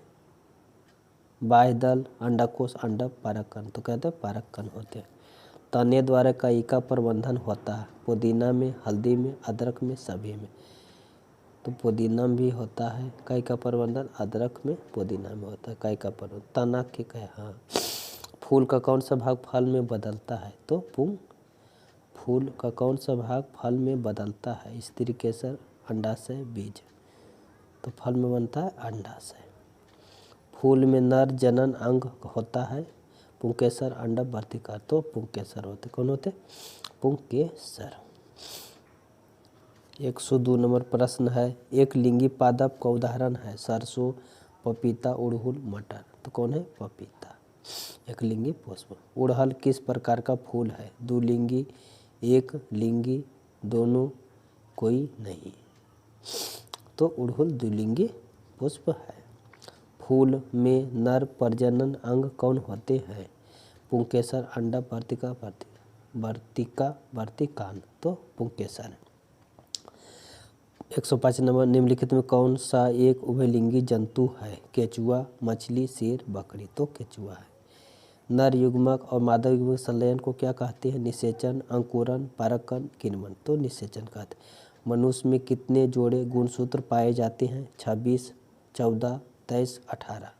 बाह्यदल, अंडाकोश, अंडक, पारक कण। तो कहते हैं पारक कण होते हैं। तने द्वारा कायिका का प्रबंधन होता है? पुदीना में, हल्दी में, अदरक में, सभी में। तो पुदीना में भी होता है कायिका प्रबंधन, अदरक में, पुदीना में होता है कायिका प्रबंधन। तना के कहे हाँ। फूल का कौन सा भाग फल में बदलता है? तो पुंग। फूल का कौन सा भाग फल में बदलता है? स्त्री केसर, अंडाशय, बीज। तो फल में बनता है अंडाशय। फूल में नर जनन अंग होता है? पुंकेसर, अंडक, वर्तिका। तो पुंकेसर होते। कौन होते? पुंकेसर। 102 नंबर प्रश्न है, एक लिंगी पादप का उदाहरण है? सरसों, पपीता, उड़हुल, मटर। तो कौन है? पपीता। एक लिंगी पुष्प। उड़हल किस प्रकार का फूल है? द्विलिंगी, एक लिंगी, दोनों, कोई नहीं। तो उड़हुल द्विलिंगी पुष्प है। फूल में नर प्रजनन अंग कौन होते हैं? पुंकेसर, अंडा, वर्तिकान। तो पुंकेसर। 105 नंबर, निम्नलिखित में कौन सा एक उभयलिंगी जंतु है? केचुआ, मछली, शेर, बकरी। तो केचुआ है। नर युग्मक और मादा युग्मक संलयन को क्या कहते हैं? निषेचन, अंकुरन, परागकण, किण्वन। तो निषेचन कहते हैं। मनुष्य में कितने जोड़े गुणसूत्र पाए जाते हैं? 26, 14, 23, 18।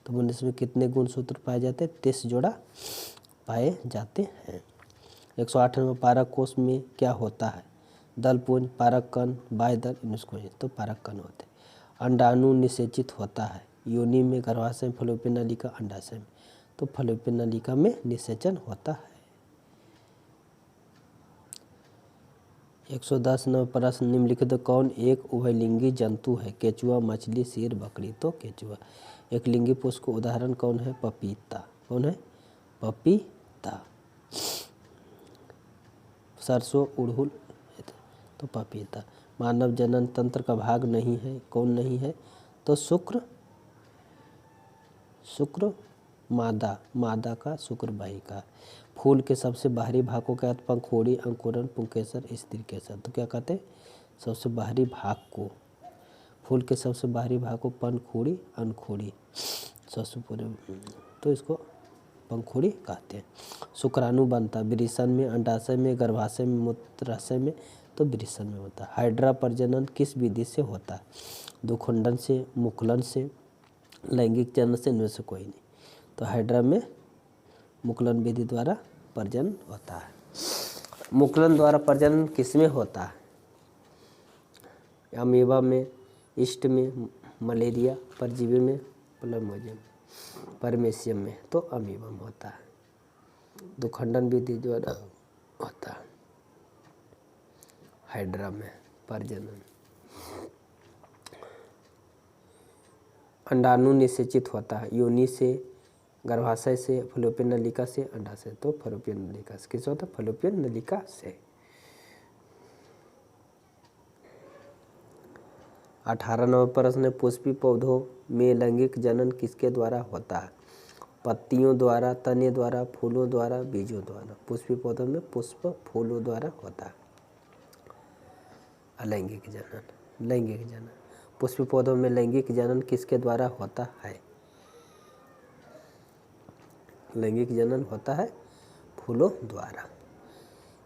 तो मनुष्य में कितने गुणसूत्र पाए जाते हैं? 23 जोड़ा पाए जाते हैं। 108 नंबर, पारक में क्या होता है? दलपुंज, परागकण, बाह्यदल, निष्कुंज। तो परागकण होते हैं। अंडाणु निषेचित होता है योनि में, गर्भाशय में, फलोपियन नलिका, अंडाशय में। तो फलोपियन नलिका में निषेचन होता है। 110 नंबर प्रश्न, निम्नलिखित कौन एक उभयलिंगी जंतु है? केचुआ, मछली, शेर, बकरी। तो केचुआ। एक लिंगी पुष्प का उदाहरण कौन है? पपीता। कौन है? पपीता। सरसों, उड़हुल। तो पपीता। मानव जनन तंत्र का भाग नहीं है, कौन नहीं है? तो शुक्र मादा का शुक्र वाहिका। फूल के सबसे बाहरी भाग को क्या? पंखुड़ी, अंकुरन, पुंकेसर, स्त्री केसर। तो क्या कहते हैं? सबसे बाहरी भाग को, फूल के सबसे बाहरी भाग को पंखुड़ी, अनखुड़ी, सबसे पूरे, तो इसको पंखुड़ी कहते हैं। शुक्राणु बनता वृषण में, अंडाशय में, गर्भाशय में, मूत्राशय में। तो वृषण में होता है। हाइड्रा प्रजनन किस विधि से होता है? दुखंडन से, मुकुलन से, लैंगिक जनन से, इनमें से कोई नहीं। तो हाइड्रा में मुकुलन विधि द्वारा प्रजनन होता है। मुकुलन द्वारा प्रजनन किसमें होता है? अमीबा में, ईस्ट में, मलेरिया परजीवी में, प्लाज्मोडियम, परमेसियम में। तो अमीबा में होता है। दुखंडन विधि द्वारा होता है हाइड्रा में प्रजनन। अंडाणु निषेचित होता है योनि से, गर्भाशय से, फलोपियन नलिका से, अंडाशय। तो फलोपियन नलिका से। किस होता है? फलोपियन नलिका से। 18 नंबर प्रश्न, पुष्पी पौधों में लैंगिक जनन किसके द्वारा होता है? पत्तियों द्वारा, तने द्वारा, फूलों द्वारा, बीजों द्वारा। पुष्पी पौधों में पुष्प फूलों द्वारा होता है। अलैंगिक जनन, लैंगिक जनन। पुष्पी पौधों में लैंगिक जनन किसके द्वारा होता है? लैंगिक जनन होता है फूलों द्वारा।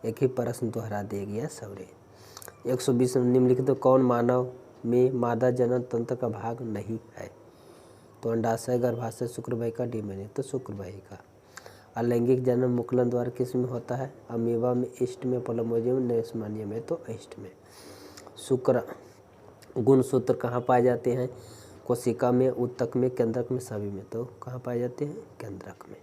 एक ही प्रश्न दोहरा दिया गया सवरे। 120 निम्नलिखित कौन मानव में मादा जनन तंत्र का भाग नहीं है? तो अंडाशय, गर्भाशय, शुक्रवाहिका, डीएनए। तो शुक्रवाहिका। अलैंगिक जनन मुकुलन द्वारा किस में होता है? अमीबा में, ईस्ट में, प्लाज्मोडियम, नेस्मानियम में। तो ईस्ट में। शुक्र गुणसूत्र कहाँ पाए जाते हैं? कोशिका में, उत्तक में, केंद्रक में, सभी में। तो कहाँ पाए जाते हैं? केंद्रक में।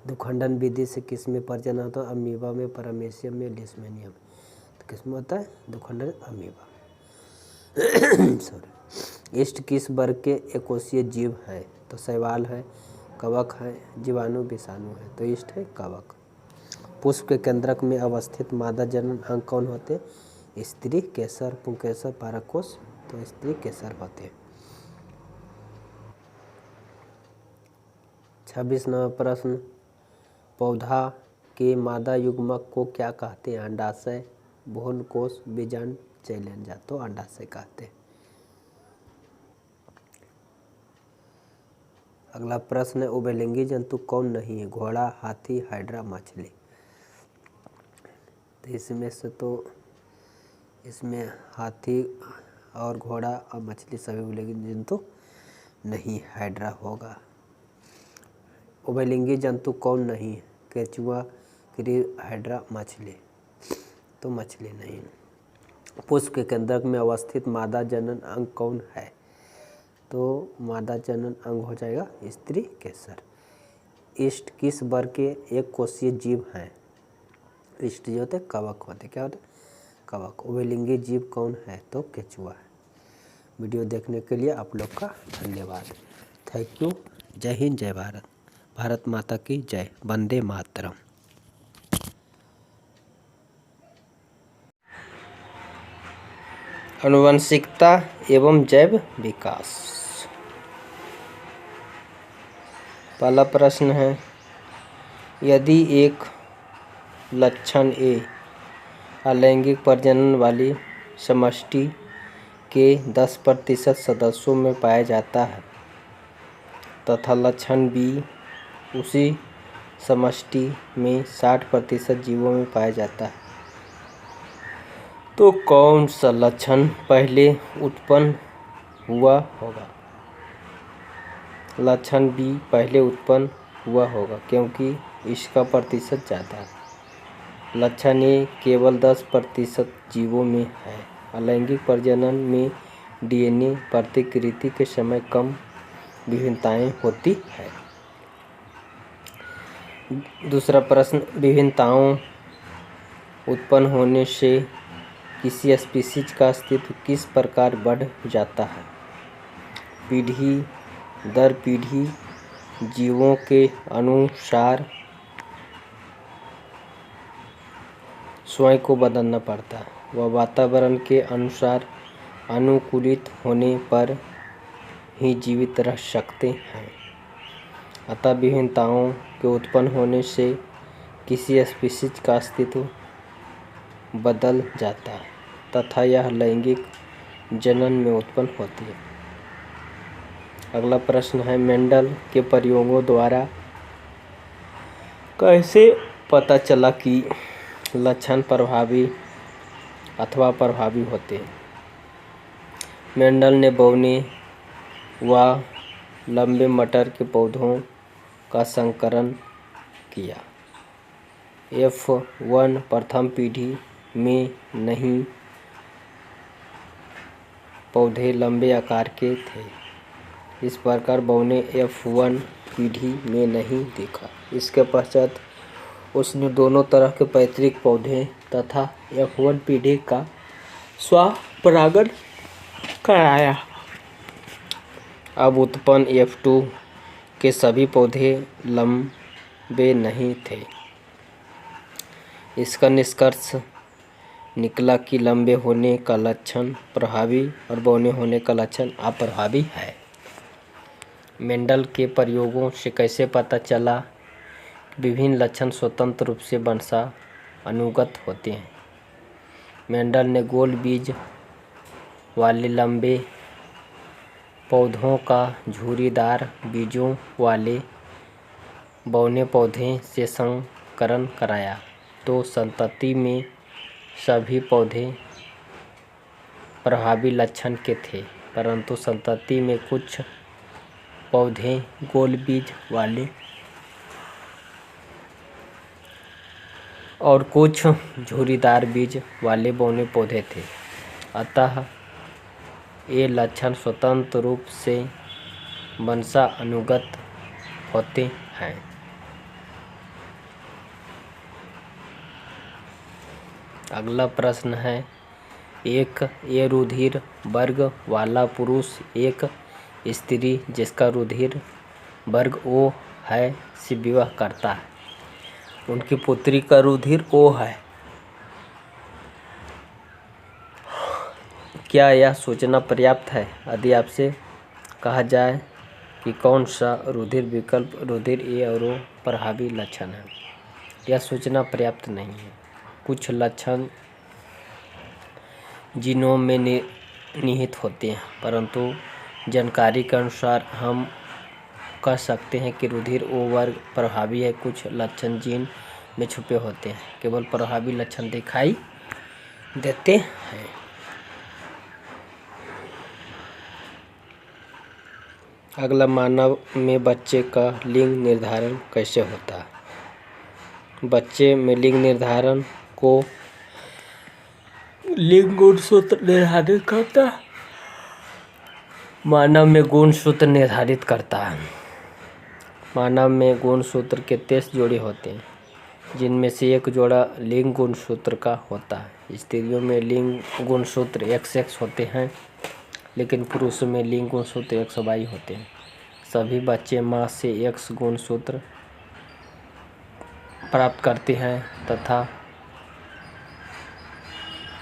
दुखंडन विधि से किस में प्रजनन होता है? अमीबा में, परमेसियम में, लेशमेनियम। तो किस में होता है? दुखंडन अमीबा। सॉरी। ईस्ट किस वर्ग के एकोषीय जीव है? तो शैवाल है, कवक है, जीवाणु, विषाणु है। तो ईस्ट है कवक। पुष्प के केंद्रक में अवस्थित मादा जनन अंग कौन होते? स्त्री केसर, पुंकेसर, परागकोश। तो स्त्री केसर होते हैं। 26 नंबर प्रश्न, पौधा के मादा युग्मक को क्या कहते हैं? अंडाशय, भ्रूणकोश, बीजांड, चैलेंजा। तो अंडाशय कहते हैं। अगला प्रश्न है, उभयलिंगी जंतु कौन नहीं है? घोड़ा, हाथी, हाइड्रा, मछली। तो इसमें हाथी और घोड़ा और मछली सभी उभयलिंगी जंतु नहीं, हाइड्रा होगा। उभयलिंगी जंतु कौन नहीं है? केचुआ, क्रीर, हाइड्रा, मछली। तो मछली नहीं। पुष्प के केंद्रक में अवस्थित मादा जनन अंग कौन है? तो मादा जनन अंग हो जाएगा स्त्री केसर। ईस्ट किस वर्ग के एक कोषीय जीव हैं? ईस्ट जो होते कवक होते। क्या होते? कवक। उभयलिंगी जीव कौन है? तो केचुआ है। वीडियो देखने के लिए आप लोग का धन्यवाद। Thank you. जय हिंद, जय भारत। भारत माता की जय। वंदे मातरम। आनुवंशिकता एवं जैव विकास। पहला प्रश्न है, यदि एक लक्षण ए अलैंगिक प्रजनन वाली समष्टि के 10% सदस्यों में पाया जाता है तथा लक्षण बी उसी समष्टि में 60% जीवों में पाया जाता है, तो कौन सा लक्षण पहले उत्पन्न हुआ होगा? लक्षण बी पहले उत्पन्न हुआ होगा क्योंकि इसका प्रतिशत ज़्यादा है। लक्षण ए केवल 10% जीवों में है। अलैंगिक प्रजनन में डीएनए प्रतिकृति के समय कम विभिन्नताएं होती है। दूसरा प्रश्न, विभिन्नताओं उत्पन्न होने से किसी स्पीशीज का अस्तित्व किस प्रकार बढ़ जाता है? पीढ़ी दर पीढ़ी जीवों के अनुसार स्वयं को बदलना पड़ता है व वातावरण के अनुसार अनुकूलित होने पर ही जीवित रह सकते हैं। अतः विभिन्नताओं के उत्पन्न होने से किसी स्पीशीज का अस्तित्व बदल जाता है तथा यह लैंगिक जनन में उत्पन्न होती है। अगला प्रश्न है, मेंडल के प्रयोगों द्वारा कैसे पता चला कि लक्षण प्रभावी अथवा प्रभावी होते हैं? मेंडल ने बौने व लंबे मटर के पौधों का संकरण किया। F1 प्रथम पीढ़ी में नहीं पौधे लंबे आकार के थे। इस प्रकार बौने F1 पीढ़ी में नहीं देखा। इसके पश्चात उसने दोनों तरह के पैतृक पौधे तथा F1 पीढ़ी का स्वपरागण कराया। अब उत्पन्न F2 के सभी पौधे लंबे नहीं थे। इसका निष्कर्ष निकला कि लंबे होने का लक्षण प्रभावी और बौने होने का लक्षण अप्रभावी है। मेंडल के प्रयोगों से कैसे पता चला कि विभिन्न लक्षण स्वतंत्र रूप से वंशा अनुगत होते हैं? मेंडल ने गोल बीज वाले लंबे पौधों का झुर्रीदार बीजों वाले बौने पौधे से संकरण कराया, तो संतति में सभी पौधे प्रभावी लक्षण के थे, परंतु संतति में कुछ पौधे गोल बीज वाले और कुछ झुर्रीदार बीज वाले बौने पौधे थे। अतः ये लक्षण स्वतंत्र रूप से वंशा अनुगत होते हैं। अगला प्रश्न है, एक ए रुधिर वर्ग वाला पुरुष एक स्त्री जिसका रुधिर वर्ग O है से विवाह करता है। उनकी पुत्री का रुधिर O है। क्या यह सोचना पर्याप्त है यदि आपसे कहा जाए कि कौन सा रुधिर विकल्प रुधिर A और O प्रभावी लक्षण है? यह सोचना पर्याप्त नहीं है। कुछ लक्षण जीनोम में निहित होते हैं, परंतु जानकारी के अनुसार हम कह सकते हैं कि रुधिर O वर्ग प्रभावी है। कुछ लक्षण जीन में छुपे होते हैं, केवल प्रभावी लक्षण दिखाई देते हैं। अगला, मानव में बच्चे का लिंग निर्धारण कैसे होता है? बच्चे में लिंग निर्धारण को लिंग गुणसूत्र निर्धारित करता है। मानव में गुणसूत्र निर्धारित करता है। मानव में गुणसूत्र के 23 जोड़े होते हैं, जिनमें से एक जोड़ा लिंग गुणसूत्र का होता है। स्त्रियों में लिंग गुणसूत्र XX होते हैं, लेकिन पुरुषों में लिंग गुणसूत्र XY होते हैं। सभी बच्चे माँ से X गुणसूत्र प्राप्त करते हैं तथा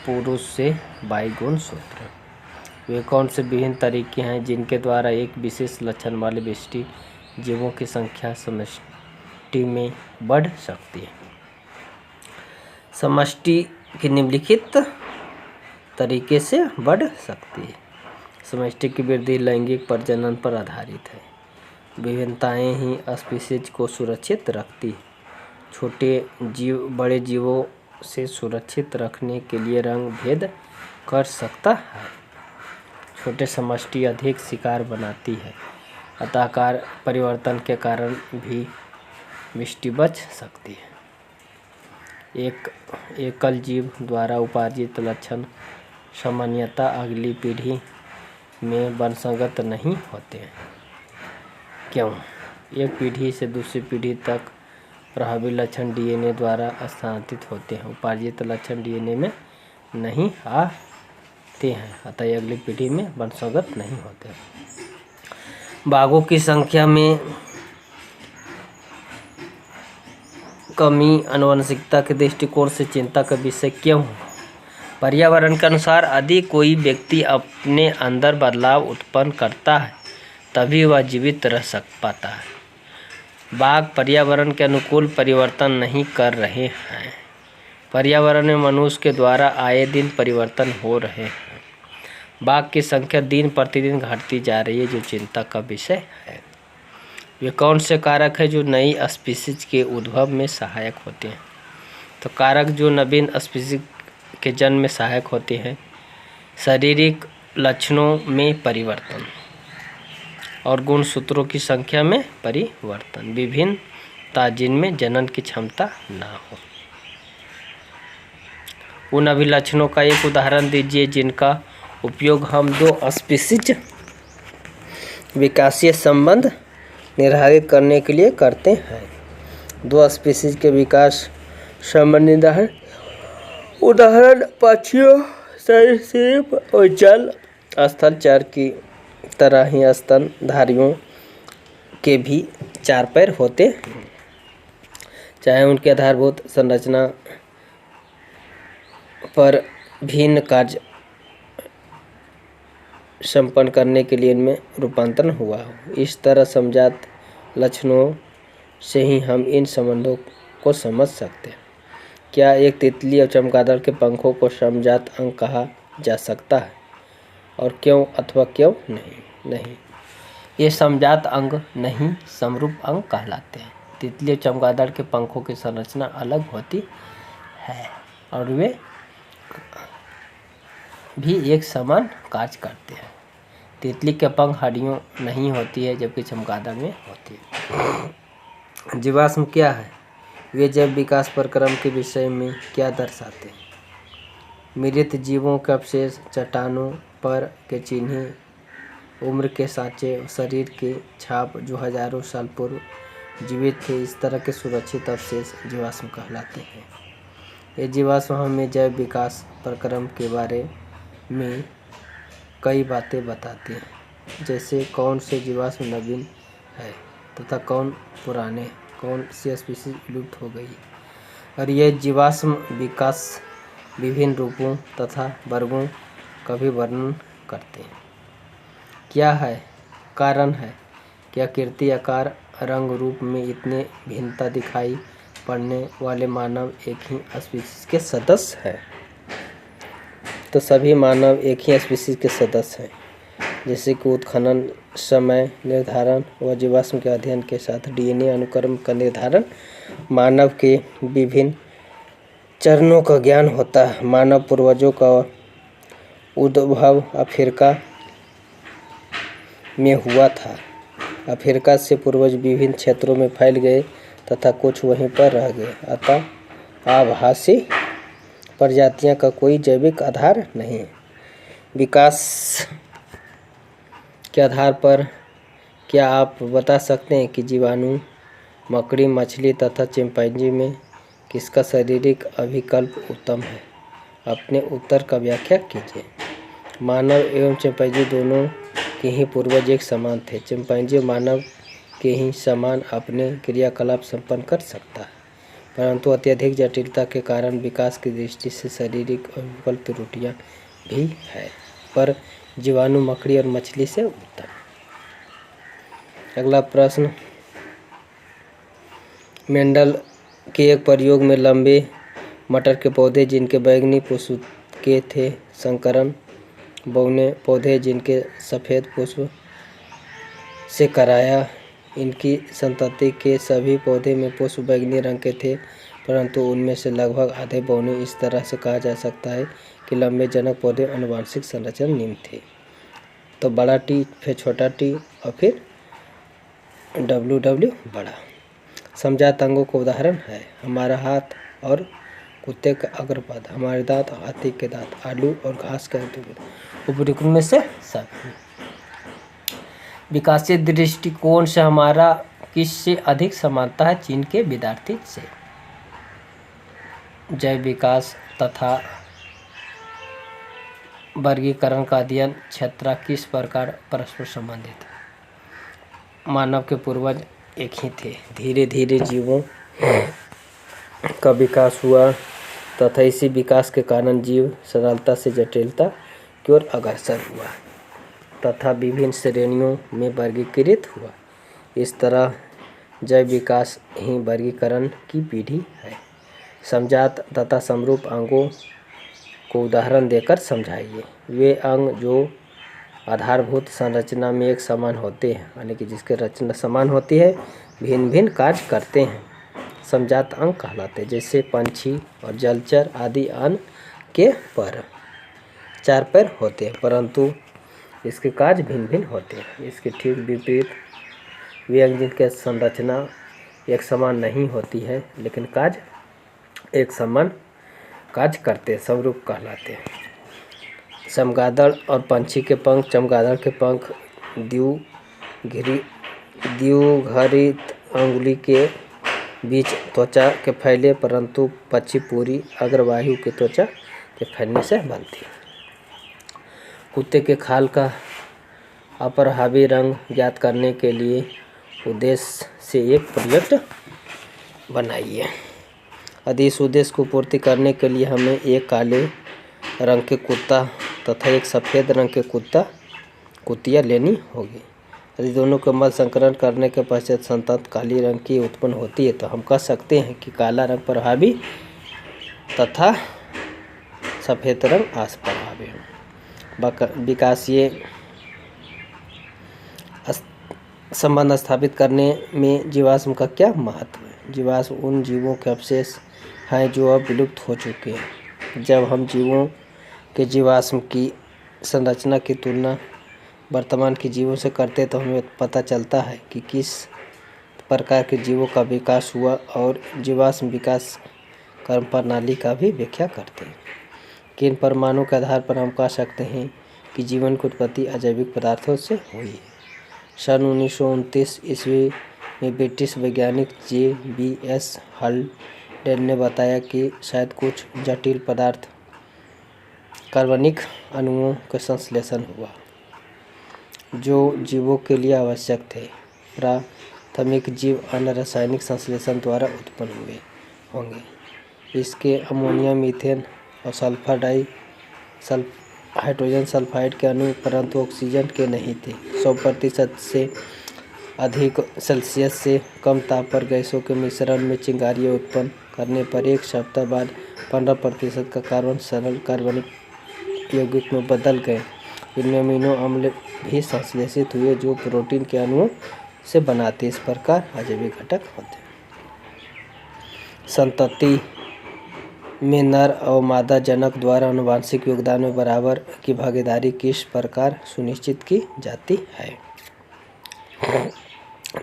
पुरुष से Y गुणसूत्र। वे कौन से विभिन्न तरीके हैं जिनके द्वारा एक विशेष लक्षण वाले व्यक्ति जीवों की संख्या समष्टि में बढ़ सकती है। समष्टि की निम्नलिखित तरीके से बढ़ सकती है। समष्टि की वृद्धि लैंगिक प्रजनन पर आधारित है। विभिन्नताएं ही स्पीशीज को सुरक्षित रखती है। छोटे जीव बड़े जीवों से सुरक्षित रखने के लिए रंग भेद कर सकता है। छोटे समष्टि अधिक शिकार बनाती है, अतः आकार परिवर्तन के कारण भी मिष्टि बच सकती है। एक एकल जीव द्वारा उपार्जित लक्षण सामान्यतः अगली पीढ़ी में वंशगत नहीं होते हैं। क्यों? एक पीढ़ी से दूसरी पीढ़ी तक प्रभावी लक्षण डीएनए द्वारा स्थानांतरित होते हैं। उपार्जित लक्षण डीएनए में नहीं आते हैं, अतः अगली पीढ़ी में वंशगत नहीं होते। बाघों की संख्या में कमी आनुवंशिकता के दृष्टिकोण से चिंता का विषय क्यों है? पर्यावरण के अनुसार यदि कोई व्यक्ति अपने अंदर बदलाव उत्पन्न करता है तभी वह जीवित रह पाता है। बाघ पर्यावरण के अनुकूल परिवर्तन नहीं कर रहे हैं। पर्यावरण में मनुष्य के द्वारा आए दिन परिवर्तन हो रहे हैं। बाघ की संख्या दिन प्रतिदिन घटती जा रही है, जो चिंता का विषय है। वे कौन से कारक हैं जो नई स्पीशीज के उद्भव में सहायक होते हैं? तो कारक जो नवीन स्पीशीज के जन्म में सहायक होते हैं: शारीरिक लक्षणों में परिवर्तन और गुणसूत्रों की संख्या में परिवर्तन, विभिन्नता जिनमें जनन की क्षमता ना हो। उन अभिलक्षणों का एक उदाहरण दीजिए जिनका उपयोग हम दो स्पीशीज विकासीय संबंध निर्धारित करने के लिए करते हैं। दो स्पीशीज के विकास संबंधी उदाहरण पक्षियों, सरीसृप और जल स्थल चर की तरह ही स्तनधारियों के भी चार पैर होते हैं। चाहे उनके आधारभूत संरचना पर भिन्न कार्य संपन्न करने के लिए इनमें रूपांतरण हुआ हो। इस तरह समजात लक्षणों से ही हम इन संबंधों को समझ सकते हैं। क्या एक तितली और चमगादड़ के पंखों को समजात अंग कहा जा सकता है? और क्यों अथवा क्यों नहीं? ये समजात अंग नहीं, समरूप अंग कहलाते हैं। तितली और चमगादड़ के पंखों की संरचना अलग होती है और वे भी एक समान कार्य करते हैं। तितली के पंख हड्डियों नहीं होती है, जबकि चमगादड़ में होती है। जीवाश्म क्या है? वे जैव विकास प्रक्रम के विषय में क्या दर्शाते हैं? मृत जीवों के अवशेष, चट्टानों पर के चिन्ह, उम्र के साँचे, शरीर के छाप जो हजारों साल पूर्व जीवित थे, इस तरह के सुरक्षित अवशेष जीवाश्म कहलाते हैं। ये जीवाश्म हमें जैव विकास प्रक्रम के बारे में कई बातें बताते हैं, जैसे कौन से जीवाश्म नवीन है तथा कौन पुराने, कौन सी स्पीशीज विलुप्त हो गई। और यह जीवाश्म विकास विभिन्न रूपों तथा वर्गों का भी वर्णन करते हैं। क्या है कारण है कि आकृति, आकार, रंग, रूप में इतने भिन्नता दिखाई पड़ने वाले मानव एक ही स्पीशीज के सदस्य हैं? तो सभी मानव एक ही स्पीशीज के सदस्य हैं, जैसे कि उत्खनन, समय निर्धारण व जीवाश्म के अध्ययन के साथ डीएनए अनुक्रम का निर्धारण मानव के विभिन्न चरणों का ज्ञान होता है। मानव पूर्वजों का उद्भव अफ्रीका में हुआ था। अफ्रीका से पूर्वज विभिन्न क्षेत्रों में फैल गए तथा कुछ वहीं पर रह गए, अतः आभासी प्रजातियों का कोई जैविक आधार नहीं है। विकास के आधार पर क्या आप बता सकते हैं कि जीवाणु, मकड़ी, मछली तथा चिंपैंजी में किसका शारीरिक अभिकल्प उत्तम है? अपने उत्तर का व्याख्या कीजिए। मानव एवं चिंपैंजी दोनों के ही पूर्वज एक समान थे। चिंपैंजी मानव के ही समान अपने क्रियाकलाप संपन्न कर सकता है, परंतु अत्यधिक जटिलता के कारण विकास की दृष्टि से शारीरिक अभिकल्प त्रुटियां भी है, पर जीवाणु, मकड़ी और मछली से उत्तम। अगला प्रश्न, मेंडल के एक प्रयोग में लंबे मटर के पौधे जिनके बैंगनी पुष्प के थे, संकरण बौने पौधे जिनके सफ़ेद पुष्प से कराया। इनकी संतति के सभी पौधे में पुष्प बैंगनी रंग के थे, परंतु उनमें से लगभग आधे बौने। इस तरह से कहा जा सकता है कि लंबे जनक पौधे आनुवंशिक संरचना निम्न थे। तो बड़ा टी, फिर छोटा टी और फिर WW बड़ा। समजात अंगों का उदाहरण है हमारा हाथ और कुत्ते का अग्रपद, हमारे दांत और हाथी के दांत, आलू और घास का उपयुक्त में से सब। विकासीय दृष्टिकोण से हमारा किससे अधिक समानता है? चीन के विद्यार्थी से। जैव विकास तथा वर्गीकरण का अध्ययन क्षेत्र किस प्रकार परस्पर संबंधित है? मानव के पूर्वज एक ही थे, धीरे धीरे जीवों का विकास हुआ तथा इसी विकास के कारण जीव सरलता से जटिलता की ओर अग्रसर हुआ तथा विभिन्न श्रेणियों में वर्गीकृत हुआ। इस तरह जैव विकास ही वर्गीकरण की पीढ़ी है। समजात तथा समरूप अंगों को उदाहरण देकर समझाइए। वे अंग जो आधारभूत संरचना में एक समान होते हैं, यानी कि जिसकी रचना समान होती है, भिन्न भिन्न कार्य करते हैं, समजात अंग कहलाते हैं। जैसे पंछी और जलचर आदि अन्य के पर 4 पैर होते हैं, परंतु इसके कार्य भिन्न भिन्न होते हैं। इसके ठीक विपरीत वे अंग जिनकी संरचना एक समान नहीं होती है, लेकिन कार्य एक समान कार्य करते हैं, समरूप कहलाते हैं। चमगादड़ और पंछी के पंख। चमगादड़ के पंख द्विघरित अंगुली के बीच त्वचा के फैले, परंतु पक्षी पूरी अग्रवायु के त्वचा के फैलने से बनती है। कुत्ते के खाल का अपरहावी रंग ज्ञात करने के लिए उद्देश्य से एक प्रोजेक्ट बनाइए। यदि इस उद्देश्य को पूर्ति करने के लिए हमें एक काले रंग के कुत्ता तथा एक सफ़ेद रंग के कुतिया लेनी होगी। यदि दोनों का मल संकरण करने के पश्चात संतत काली रंग की उत्पन्न होती है, तो हम कह सकते हैं कि काला रंग प्रभावी तथा सफ़ेद रंग अप्रभावी है। विकासीय संबंध स्थापित करने में जीवाश्म का क्या महत्व है? जीवाश्म उन जीवों के अवशेष हैं जो अब विलुप्त हो चुके हैं। जब हम जीवों के जीवाश्म की संरचना की तुलना वर्तमान के जीवों से करते, तो हमें पता चलता है कि किस प्रकार के जीवों का विकास हुआ, और जीवाश्म विकास कर्म प्रणाली का भी व्याख्या करते हैं। किन प्रमाणों के आधार पर हम कह सकते हैं कि जीवन की उत्पत्ति अजैविक पदार्थों से हुई है? सन 1929 ईस्वी में ब्रिटिश वैज्ञानिक JBS हल्डेन ने बताया कि शायद कुछ जटिल पदार्थ कार्बनिक अणुओं के संश्लेषण हुआ जो जीवों के लिए आवश्यक थे। प्राथमिक जीव अन्य रासायनिक संश्लेषण द्वारा उत्पन्न हुए होंगे। इसके अमोनिया, मीथेन और हाइड्रोजन सल्फाइड के अणु, परंतु ऑक्सीजन के नहीं थे। 100% से अधिक सेल्सियस से कम ताप पर गैसों के मिश्रण में चिंगारियाँ उत्पन्न करने पर 1 सप्ताह बाद 15% का कार्बन सरल कार्बनिक यौगिक में बदल गए। इनमें अमीनो अम्ल भी संश्लेषित हुए जो प्रोटीन के अणुओं से बनाते। इस प्रकार अजैविक घटक होते हैं। संतति में नर और मादा जनक द्वारा आनुवंशिक योगदान में बराबर की भागीदारी किस प्रकार सुनिश्चित की जाती है?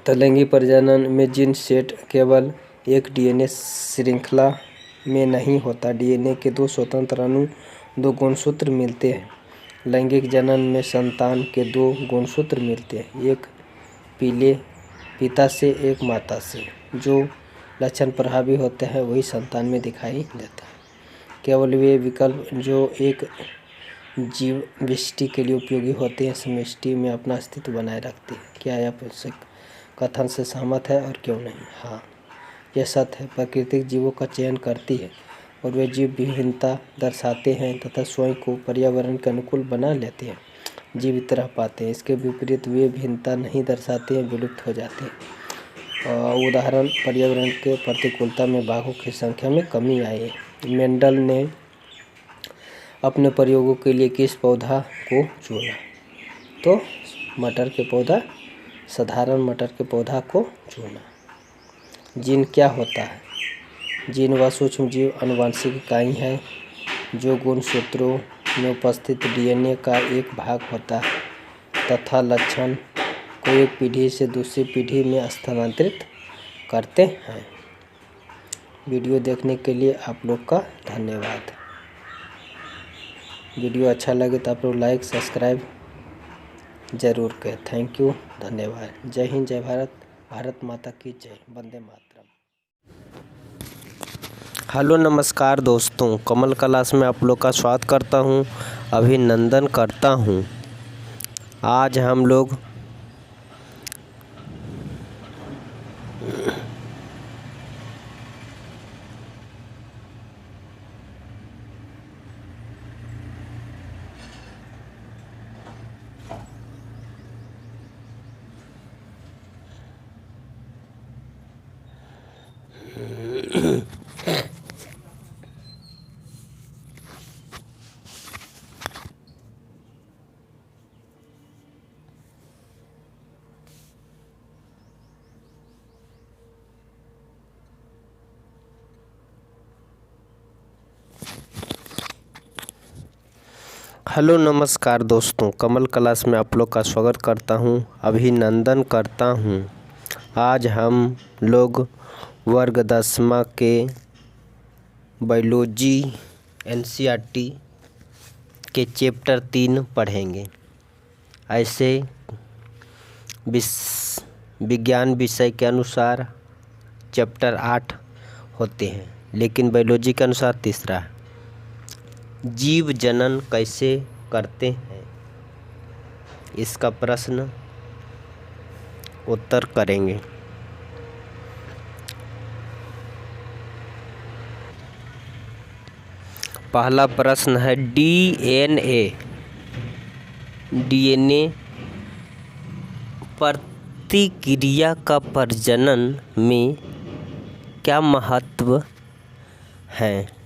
तो लैंगिक प्रजनन में जीन सेट केवल एक DNA श्रृंखला में नहीं होता। DNA के 2 स्वतंत्र अणु 2 गुणसूत्र मिलते हैं। लैंगिक जनन में संतान के 2 गुणसूत्र मिलते हैं, एक पिता से एक माता से। जो लक्षण प्रभावी होते हैं वही संतान में दिखाई देता है। केवल वे विकल्प जो एक जीव व्यष्टि के लिए उपयोगी होते हैं समष्टि में अपना अस्तित्व बनाए रखते हैं। क्या आप इस कथन से सहमत है और क्यों नहीं? हाँ, यह सत्य है। प्राकृतिक जीवों का चयन करती है और वे जीव विभिन्नता दर्शाते हैं तथा स्वयं को पर्यावरण के अनुकूल बना लेते हैं। जीवित रह पाते हैं। इसके विपरीत वे भिन्नता नहीं दर्शाते हैं, विलुप्त हो जाते हैं। उदाहरण, पर्यावरण के प्रतिकूलता में बाघों की संख्या में कमी आई है। मेंडल ने अपने प्रयोगों के लिए किस पौधा को चुना? तो मटर के पौधा, साधारण मटर के पौधा को चुना। जीन क्या होता है? जीन वह सूक्ष्मजीव आनुवंशिक इकाई है जो गुणसूत्रों में उपस्थित डीएनए का एक भाग होता है तथा लक्षण को एक पीढ़ी से दूसरी पीढ़ी में स्थानांतरित करते हैं। वीडियो देखने के लिए आप लोग का धन्यवाद। वीडियो अच्छा लगे तो आप लोग लाइक सब्सक्राइब ज़रूर करें। थैंक यू, धन्यवाद। जय हिंद, जय भारत, भारत माता की जय, वंदे मातरम। हेलो नमस्कार दोस्तों, कमल क्लास में आप लोग का स्वागत करता हूं, अभिनंदन करता हूं। आज हम लोग हेलो नमस्कार दोस्तों, कमल क्लास में आप लोग का स्वागत करता हूं, अभिनंदन करता हूं। आज हम लोग वर्ग 10वां के बायोलॉजी एनसीईआरटी के चैप्टर 3 पढ़ेंगे। ऐसे विज्ञान विषय के अनुसार चैप्टर 8 होते हैं, लेकिन बायोलॉजी के अनुसार तीसरा है। जीव जनन कैसे करते हैं, इसका प्रश्न उत्तर करेंगे। पहला प्रश्न है, डीएनए प्रतिक्रिया का प्रजनन में क्या महत्व है?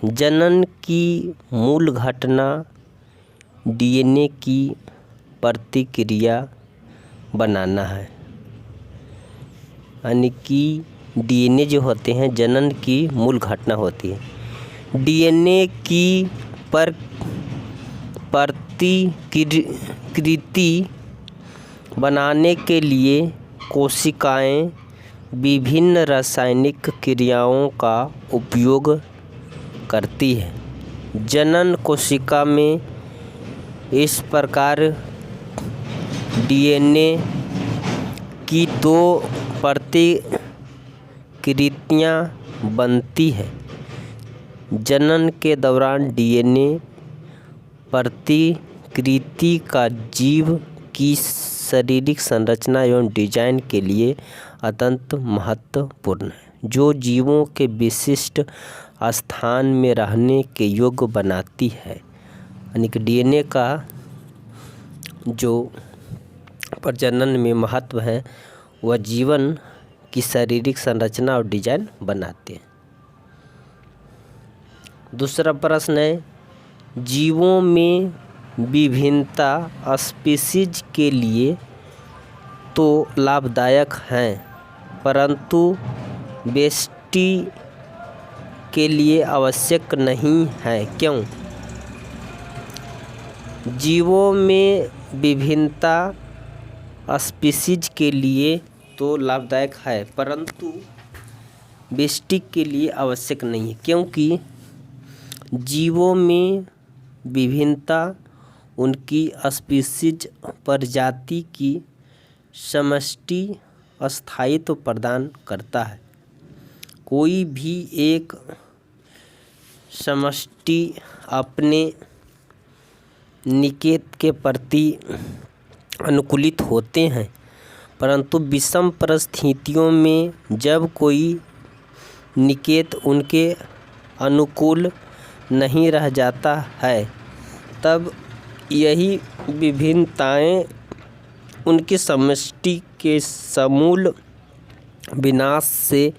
जनन की मूल घटना डीएनए की प्रतिक्रिया बनाना है, यानी कि डीएनए जो होते हैं जनन की मूल घटना होती है। डीएनए की प्रतिकृति बनाने के लिए कोशिकाएं विभिन्न रासायनिक क्रियाओं का उपयोग करती है। जनन कोशिका में इस प्रकार डीएनए की 2 प्रतिकृतियां बनती है। जनन के दौरान डीएनए प्रतिकृति का जीव की शारीरिक संरचना एवं डिजाइन के लिए अत्यंत महत्वपूर्ण है, जो जीवों के विशिष्ट स्थान में रहने के योग्य बनाती है। यानी कि डीएनए का जो प्रजनन में महत्व है वह जीवन की शारीरिक संरचना और डिजाइन बनाते हैं। दूसरा प्रश्न है, जीवों में विभिन्नता स्पीशीज के लिए तो लाभदायक हैं, परंतु व्यष्टि के लिए आवश्यक नहीं है, क्यों? जीवों में विभिन्नता स्पीशीज के लिए तो लाभदायक है, परंतु व्यष्टि के लिए आवश्यक नहीं है, क्योंकि जीवों में विभिन्नता उनकी स्पीशीज प्रजाति की समष्टि स्थायित्व प्रदान करता है। कोई भी एक समष्टि अपने निकेत के प्रति अनुकूलित होते हैं, परंतु विषम परिस्थितियों में जब कोई निकेत उनके अनुकूल नहीं रह जाता है तब यही विभिन्नताएं उनकी समष्टि के समूल विनाश से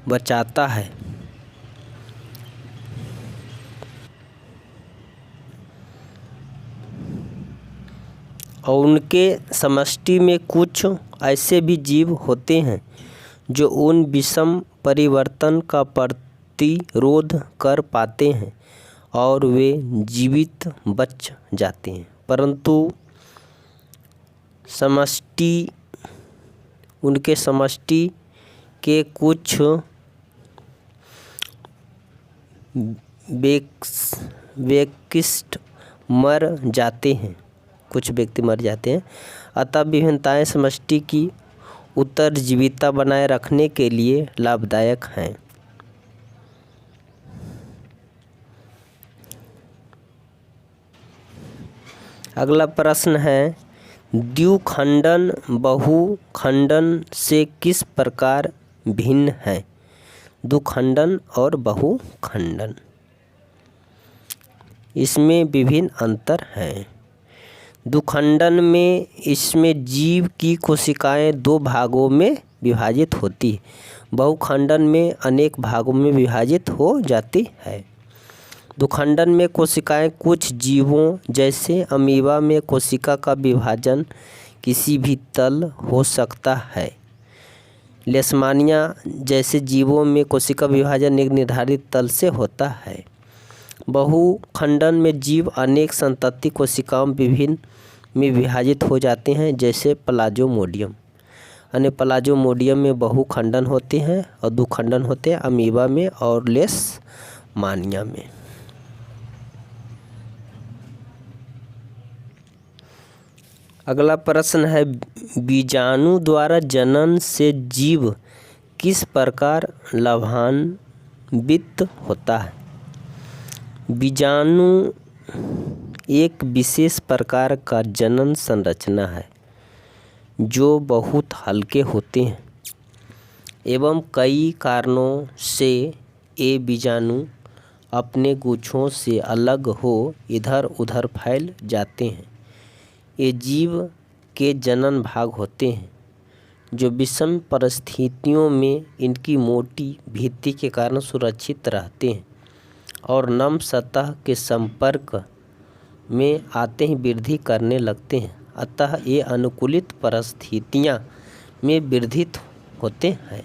बचाता है। और उनके समष्टि में कुछ ऐसे भी जीव होते हैं जो उन विषम परिवर्तन का प्रतिरोध कर पाते हैं और वे जीवित बच जाते हैं, परंतु उनके समष्टि के कुछ व्यक्ति मर जाते हैं। अतः विभिन्नताएं समष्टि की उत्तरजीविता बनाए रखने के लिए लाभदायक हैं। अगला प्रश्न है, द्विखंडन बहुखंडन से किस प्रकार भिन्न है? द्विखंडन और बहुखंडन, इसमें विभिन्न अंतर हैं। द्विखंडन में इसमें जीव की कोशिकाएं दो भागों में विभाजित होती है। बहुखंडन में अनेक भागों में विभाजित हो जाती है। द्विखंडन में कोशिकाएं कुछ जीवों जैसे अमीबा में कोशिका का विभाजन किसी भी तल हो सकता है। लेशमानिया जैसे जीवों में कोशिका विभाजन एक निर्धारित तल से होता है। बहुखंडन में जीव अनेक संतति कोशिकाओं विभिन्न में विभाजित हो जाते हैं, जैसे प्लाज्मोडियम। प्लाज्मोडियम में बहुखंडन होते हैं और द्विखंडन होते हैं अमीबा में और लेशमानिया में। अगला प्रश्न है, बीजाणु द्वारा जनन से जीव किस प्रकार लाभान्वित होता है? बीजाणु एक विशेष प्रकार का जनन संरचना है जो बहुत हल्के होते हैं एवं कई कारणों से ये बीजाणु अपने गुच्छों से अलग हो इधर उधर फैल जाते हैं। ये जीव के जनन भाग होते हैं जो विषम परिस्थितियों में इनकी मोटी भित्ति के कारण सुरक्षित रहते हैं और नम सतह के संपर्क में आते ही वृद्धि करने लगते हैं। अतः ये अनुकूलित परिस्थितियां में वृद्धित होते हैं।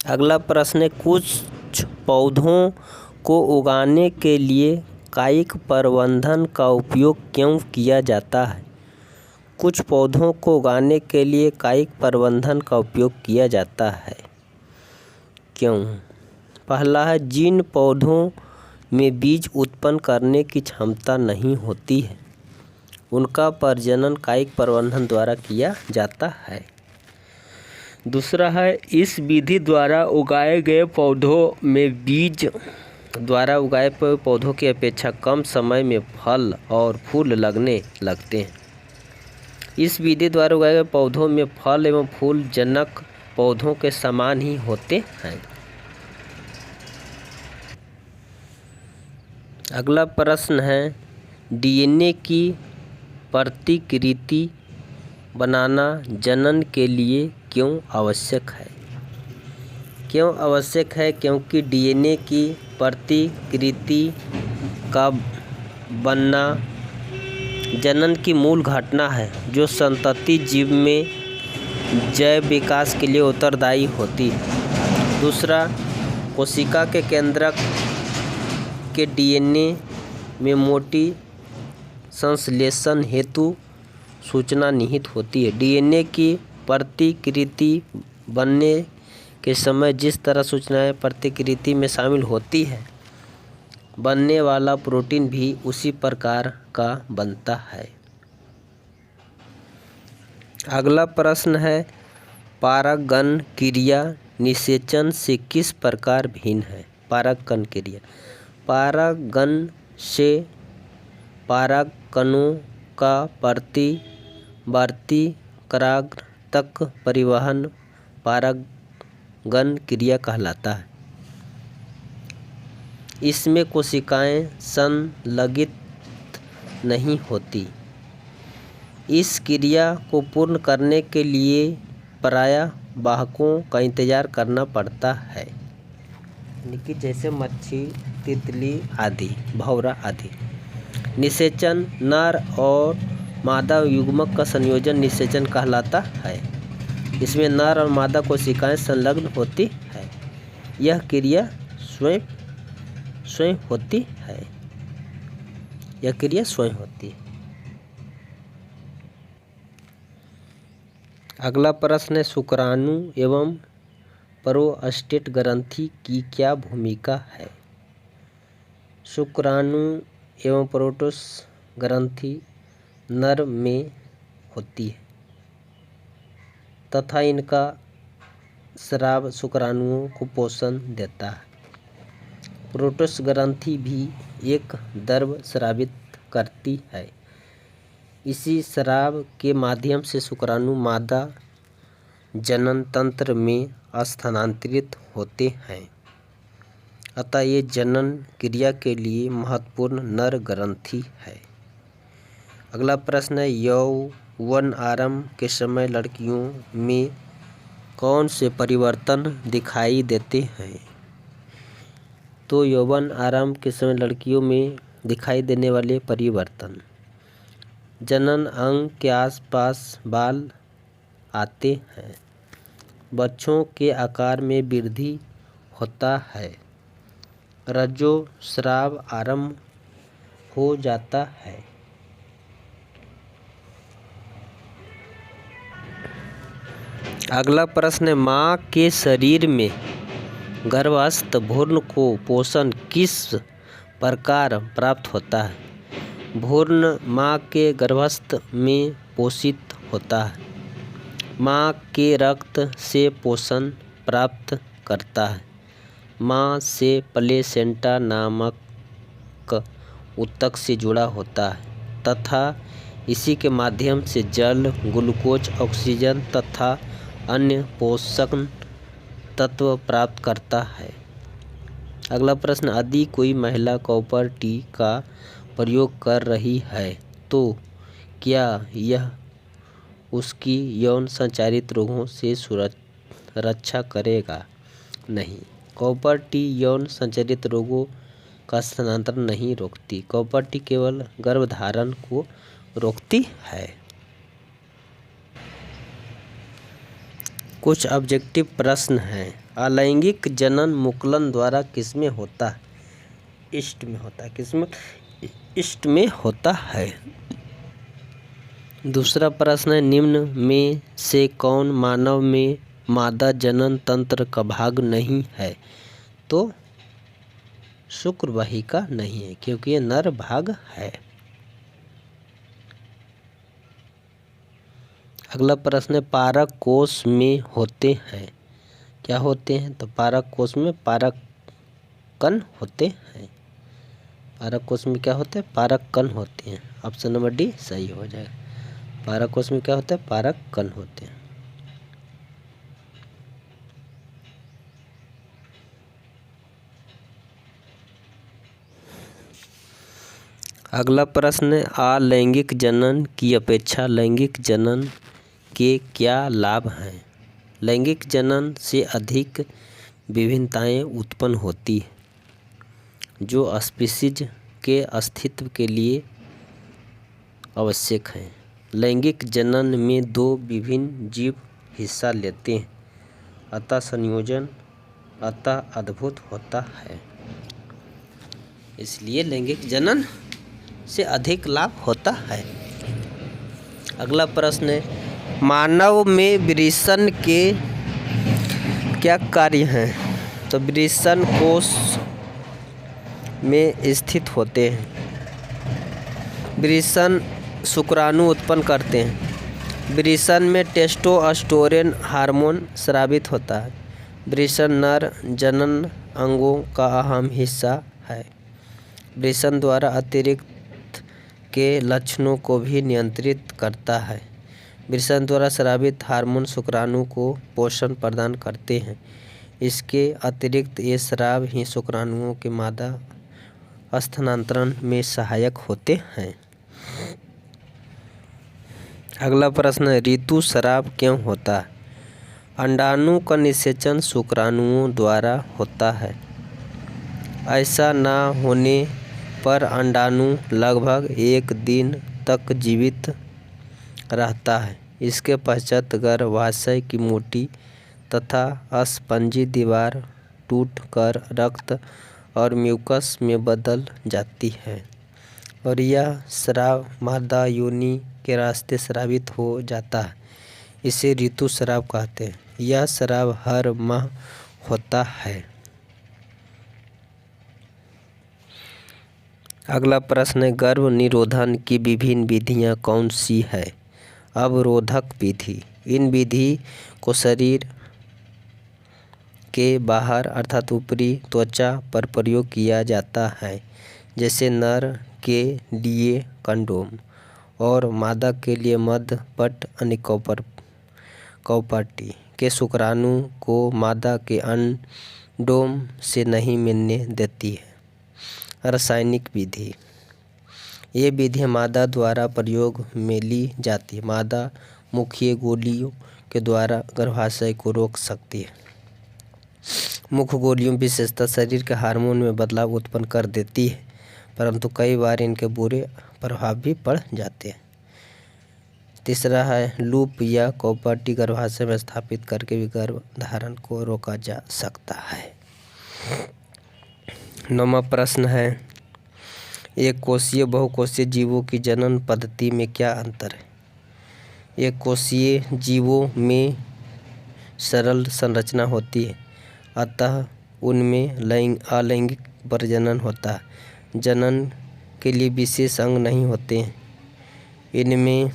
अगला प्रश्न है, कुछ पौधों को उगाने के लिए कायिक प्रबंधन का उपयोग क्यों किया जाता है? कुछ पौधों को उगाने के लिए कायिक प्रबंधन का उपयोग किया जाता है, क्यों? पहला है, जिन पौधों में बीज उत्पन्न करने की क्षमता नहीं होती है उनका प्रजनन कायिक प्रबंधन द्वारा किया जाता है। दूसरा है, इस विधि द्वारा उगाए गए पौधों में बीज द्वारा उगाए पौधों की अपेक्षा कम समय में फल और फूल लगने लगते हैं। इस विधि द्वारा उगाए गए पौधों में फल एवं फूल जनक पौधों के समान ही होते हैं। अगला प्रश्न है, डीएनए की प्रतिकृति बनाना जनन के लिए क्यों आवश्यक है? क्यों आवश्यक है? क्योंकि डीएनए की प्रतिकृति का बनना जनन की मूल घटना है जो संतति जीव में जैव विकास के लिए उत्तरदायी होती है। दूसरा, कोशिका के केंद्रक के डीएनए में मोटी संश्लेषण हेतु सूचना निहित होती है। डीएनए की प्रतिकृति बनने के समय जिस तरह सूचनाएं प्रतिकृति में शामिल होती है, बनने वाला प्रोटीन भी उसी प्रकार का बनता है। अगला प्रश्न है, परागण क्रिया निषेचन से किस प्रकार भिन्न है? परागण क्रिया, परागण से परागकणों का प्रतिवर्ती पराग तक परिवहन परागण क्रिया कहलाता है। इसमें कोशिकाएं संलगित नहीं होती। इस क्रिया को पूर्ण करने के लिए प्रायः वाहकों का इंतजार करना पड़ता है, यानी कि जैसे मच्छी, तितली आदि, भंवरा आदि। निषेचन नर और मादा युग्मक का संयोजन निषेचन कहलाता है। इसमें नर और मादा कोशिकाएं संलग्न होती है। यह क्रिया स्वयं होती है। यह क्रिया स्वयं होती है। अगला प्रश्न है, शुक्राणु एवं प्रोस्टेट ग्रंथि की क्या भूमिका है? शुक्राणु एवं प्रोस्टेट ग्रंथि नर में होती है तथा इनका स्राव शुक्राणुओं को पोषण देता है। प्रोस्टेट ग्रंथि भी एक द्रव स्रावित करती है। इसी स्राव के माध्यम से शुक्राणु मादा जनन तंत्र में स्थानांतरित होते हैं, अतः ये जनन क्रिया के लिए महत्वपूर्ण नर ग्रंथि है। अगला प्रश्न है, यौवन आरंभ के समय लड़कियों में कौन से परिवर्तन दिखाई देते हैं? तो यौवन आरंभ के समय लड़कियों में दिखाई देने वाले परिवर्तन, जनन अंग के आसपास बाल आते हैं, बच्चों के आकार में वृद्धि होता है, रजोस्राव आरंभ हो जाता है। अगला प्रश्न है, माँ के शरीर में गर्भस्थ भ्रूण को पोषण किस प्रकार प्राप्त होता है? भ्रूण माँ के गर्भस्थ में पोषित होता है। माँ के रक्त से पोषण प्राप्त करता है। माँ से प्लेसेंटा नामक ऊतक से जुड़ा होता है तथा इसी के माध्यम से जल, ग्लूकोज, ऑक्सीजन तथा अन्य पोषक तत्व प्राप्त करता है। अगला प्रश्न, यदि कोई महिला कॉपर टी का प्रयोग कर रही है तो क्या यह उसकी यौन संचारित रोगों से रक्षा करेगा? नहीं, कॉपर टी यौन संचारित रोगों का स्थानांतरण नहीं रोकती। कॉपर टी केवल गर्भधारण को रोकती है। कुछ ऑब्जेक्टिव प्रश्न हैं। अलैंगिक जनन मुकुलन द्वारा किसमें होता है? ईस्ट में होता है। किसमें? ईस्ट में होता है। दूसरा प्रश्न है, निम्न में से कौन मानव में मादा जनन तंत्र का भाग नहीं है? तो शुक्रवाहिका नहीं है, क्योंकि ये नर भाग है। अगला प्रश्न है, पारक कोश में होते हैं। क्या होते हैं? तो पारक कोश में पारक कण होते हैं। पारक कोश में क्या होते हैं? पारक कण होते हैं। ऑप्शन नंबर डी सही हो जाएगा। पारक कोश में क्या होता है? पारक कण होते हैं। अगला प्रश्न है, अलैंगिक जनन की अपेक्षा लैंगिक जनन के क्या लाभ हैं? लैंगिक जनन से अधिक विभिन्नताएं उत्पन्न होती हैं, जो स्पीशीज के अस्तित्व के लिए आवश्यक हैं। लैंगिक जनन में दो विभिन्न जीव हिस्सा लेते हैं, अतः संयोजन अद्भुत होता है। इसलिए लैंगिक जनन से अधिक लाभ होता है। अगला प्रश्न है, मानव में वृषण के क्या कार्य हैं? तो वृषण कोश में स्थित होते हैं। वृषण शुक्राणु उत्पन्न करते हैं। वृषण में टेस्टोस्टेरोन हार्मोन स्रावित होता है। वृषण नर जनन अंगों का अहम हिस्सा है। वृषण द्वारा अतिरिक्त के लक्षणों को भी नियंत्रित करता है। वृषण द्वारा स्रावित हार्मोन शुक्राणु को पोषण प्रदान करते हैं। इसके अतिरिक्त ये स्राव ही शुक्राणुओं के मादा स्थानांतरण में सहायक होते हैं। अगला प्रश्न है, ऋतुस्राव क्यों होता है? अंडाणु का निषेचन शुक्राणुओं द्वारा होता है। ऐसा न होने पर अंडाणु लगभग 1 दिन तक जीवित रहता है। इसके पश्चात गर्भाशय की मोटी तथा स्पंजी दीवार टूटकर रक्त और म्यूकस में बदल जाती है और यह स्राव मादा योनि के रास्ते स्रावित हो जाता है। इसे ऋतुस्राव कहते हैं। यह स्राव हर माह होता है। अगला प्रश्न है, गर्भ निरोधन की विभिन्न विधियां कौन सी है? अवरोधक विधि। इन विधि को शरीर के बाहर अर्थात ऊपरी त्वचा पर प्रयोग किया जाता है, जैसे नर के लिए कंडोम और मादा के लिए मध्य पट कौपट्टी के शुक्राणु को मादा के अंडों से नहीं मिलने देती है। रासायनिक विधि। ये विधि मादा द्वारा प्रयोग में ली जाती है। मादा मुखीय गोलियों के द्वारा गर्भाशय को रोक सकती है। मुख्य गोलियों विशेषतः शरीर के हार्मोन में बदलाव उत्पन्न कर देती है, परंतु कई बार इनके बुरे प्रभाव भी पड़ जाते हैं। तीसरा है, लूप या कौपट्टी गर्भाशय में स्थापित करके भी गर्भधारण को रोका जा सकता है। 9वां प्रश्न है, एक कोशीय बहुकोशीय जीवों की जनन पद्धति में क्या अंतर है? एक कोशीय जीवों में सरल संरचना होती है, अतः उनमें अलैंगिक प्रजनन होता है। जनन के लिए विशेष अंग नहीं होते हैं। इनमें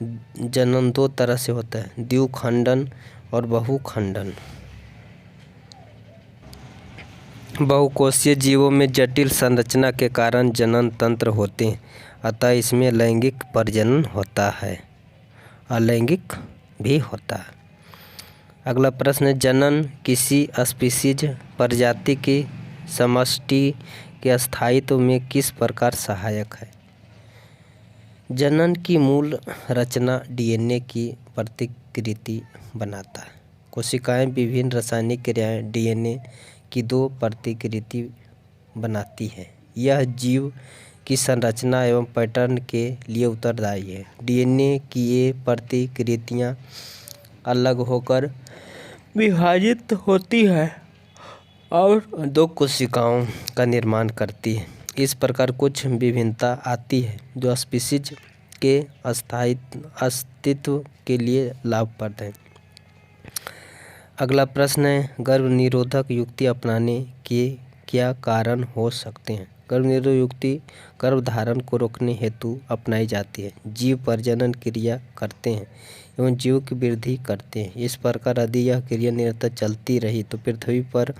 जनन 2 तरह से होता है, द्विखंडन और बहुखंडन। बहुकोशीय जीवों में जटिल संरचना के कारण जनन तंत्र होते हैं, अतः इसमें लैंगिक प्रजनन होता है, अलैंगिक भी होता है। अगला प्रश्न है, जनन किसी स्पीशीज प्रजाति की समष्टि के स्थायित्व में किस प्रकार सहायक है? जनन की मूल रचना डीएनए की प्रतिकृति बनाता है। कोशिकाएं विभिन्न रासायनिक क्रियाएं डीएनए की 2 प्रतिकृति बनाती है। यह जीव की संरचना एवं पैटर्न के लिए उत्तरदायी है। डीएनए की ये प्रतिकृतियां अलग होकर विभाजित होती है और 2 कोशिकाओं का निर्माण करती है। इस प्रकार कुछ विभिन्नता आती है जो स्पीशीज के अस्तित्व के लिए लाभप्रद है। अगला प्रश्न है, गर्भ निरोधक युक्ति अपनाने के क्या कारण हो सकते हैं? गर्भ निरोधक युक्ति गर्भधारण को रोकने हेतु अपनाई जाती है। जीव प्रजनन क्रिया करते हैं एवं जीव की वृद्धि करते हैं। इस प्रकार यदि यह क्रिया निरंतर चलती रही तो पृथ्वी पर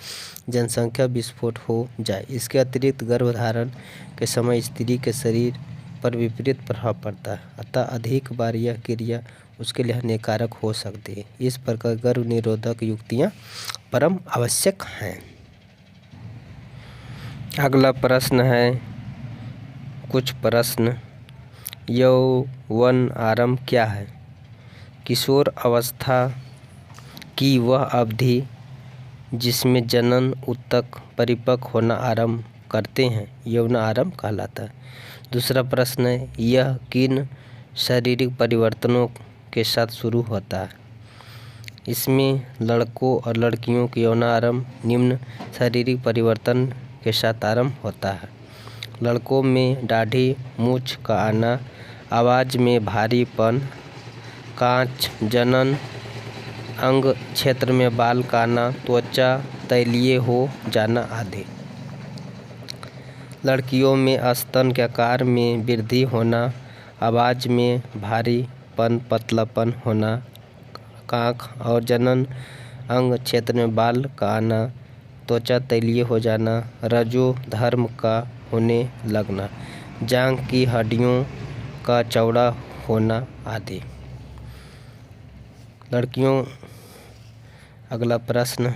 जनसंख्या विस्फोट हो जाए। इसके अतिरिक्त गर्भधारण के समय स्त्री के शरीर पर विपरीत प्रभाव पड़ता है, अतः अधिक बार यह क्रिया उसके लिए हानिकारक हो सकती है। इस प्रकार गर्भ निरोधक युक्तियाँ परम आवश्यक हैं। अगला प्रश्न है, कुछ प्रश्न। यौवन आरंभ क्या है? किशोर अवस्था की वह अवधि जिसमें जनन ऊतक परिपक्व होना आरंभ करते हैं यौवन आरंभ कहलाता है। दूसरा प्रश्न है, यह किन शारीरिक परिवर्तनों के साथ शुरू होता है? इसमें लड़कों और लड़कियों के यौन आरंभ निम्न शारीरिक परिवर्तन के साथ आरंभ होता है। लड़कों में दाढ़ी मूंछ का आना, आवाज़ में भारीपन, कांच, जनन अंग क्षेत्र में बाल का आना, त्वचा तैलीय हो जाना आदि। लड़कियों में स्तन के आकार में वृद्धि होना, आवाज़ में भारीपन, पतलापन होना, कांख और जनन अंग क्षेत्र में बाल का आना, त्वचा तैलीय हो जाना, रजोधर्म का होने लगना, जांघ की हड्डियों का चौड़ा होना आदि। लड़कियों। अगला प्रश्न,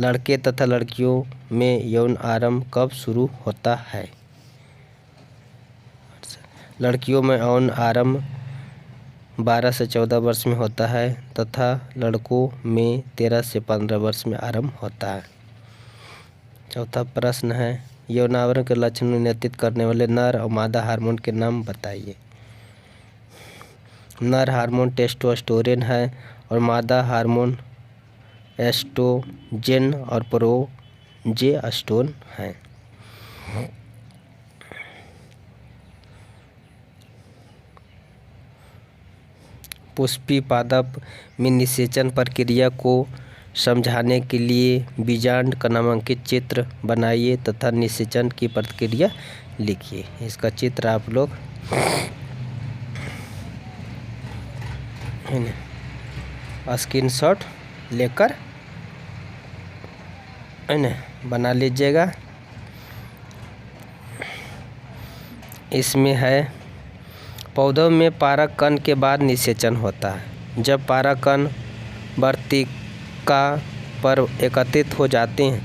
लड़के तथा लड़कियों में यौन आरंभ कब शुरू होता है? लड़कियों में यौन आरंभ 12 से 14 वर्ष में होता है तथा लड़कों में 13 से 15 वर्ष में आरंभ होता है। चौथा प्रश्न है, यौनावरण के लक्षण नियंत्रित करने वाले नर और मादा हार्मोन के नाम बताइए। नर हार्मोन टेस्टोस्टेरोन है और मादा हार्मोन एस्ट्रोजेन और प्रोजेस्टेरोन है। पुष्पी पादप में निषेचन प्रक्रिया को समझाने के लिए बीजांड का नामांकित चित्र बनाइए तथा निषेचन की प्रक्रिया लिखिए। इसका चित्र आप लोग स्क्रीनशॉट लेकर बना लीजिएगा। इसमें है, पौधों में पारक कण के बाद निषेचन होता है। जब पारक कण वर्तिका पर एकत्रित हो जाते हैं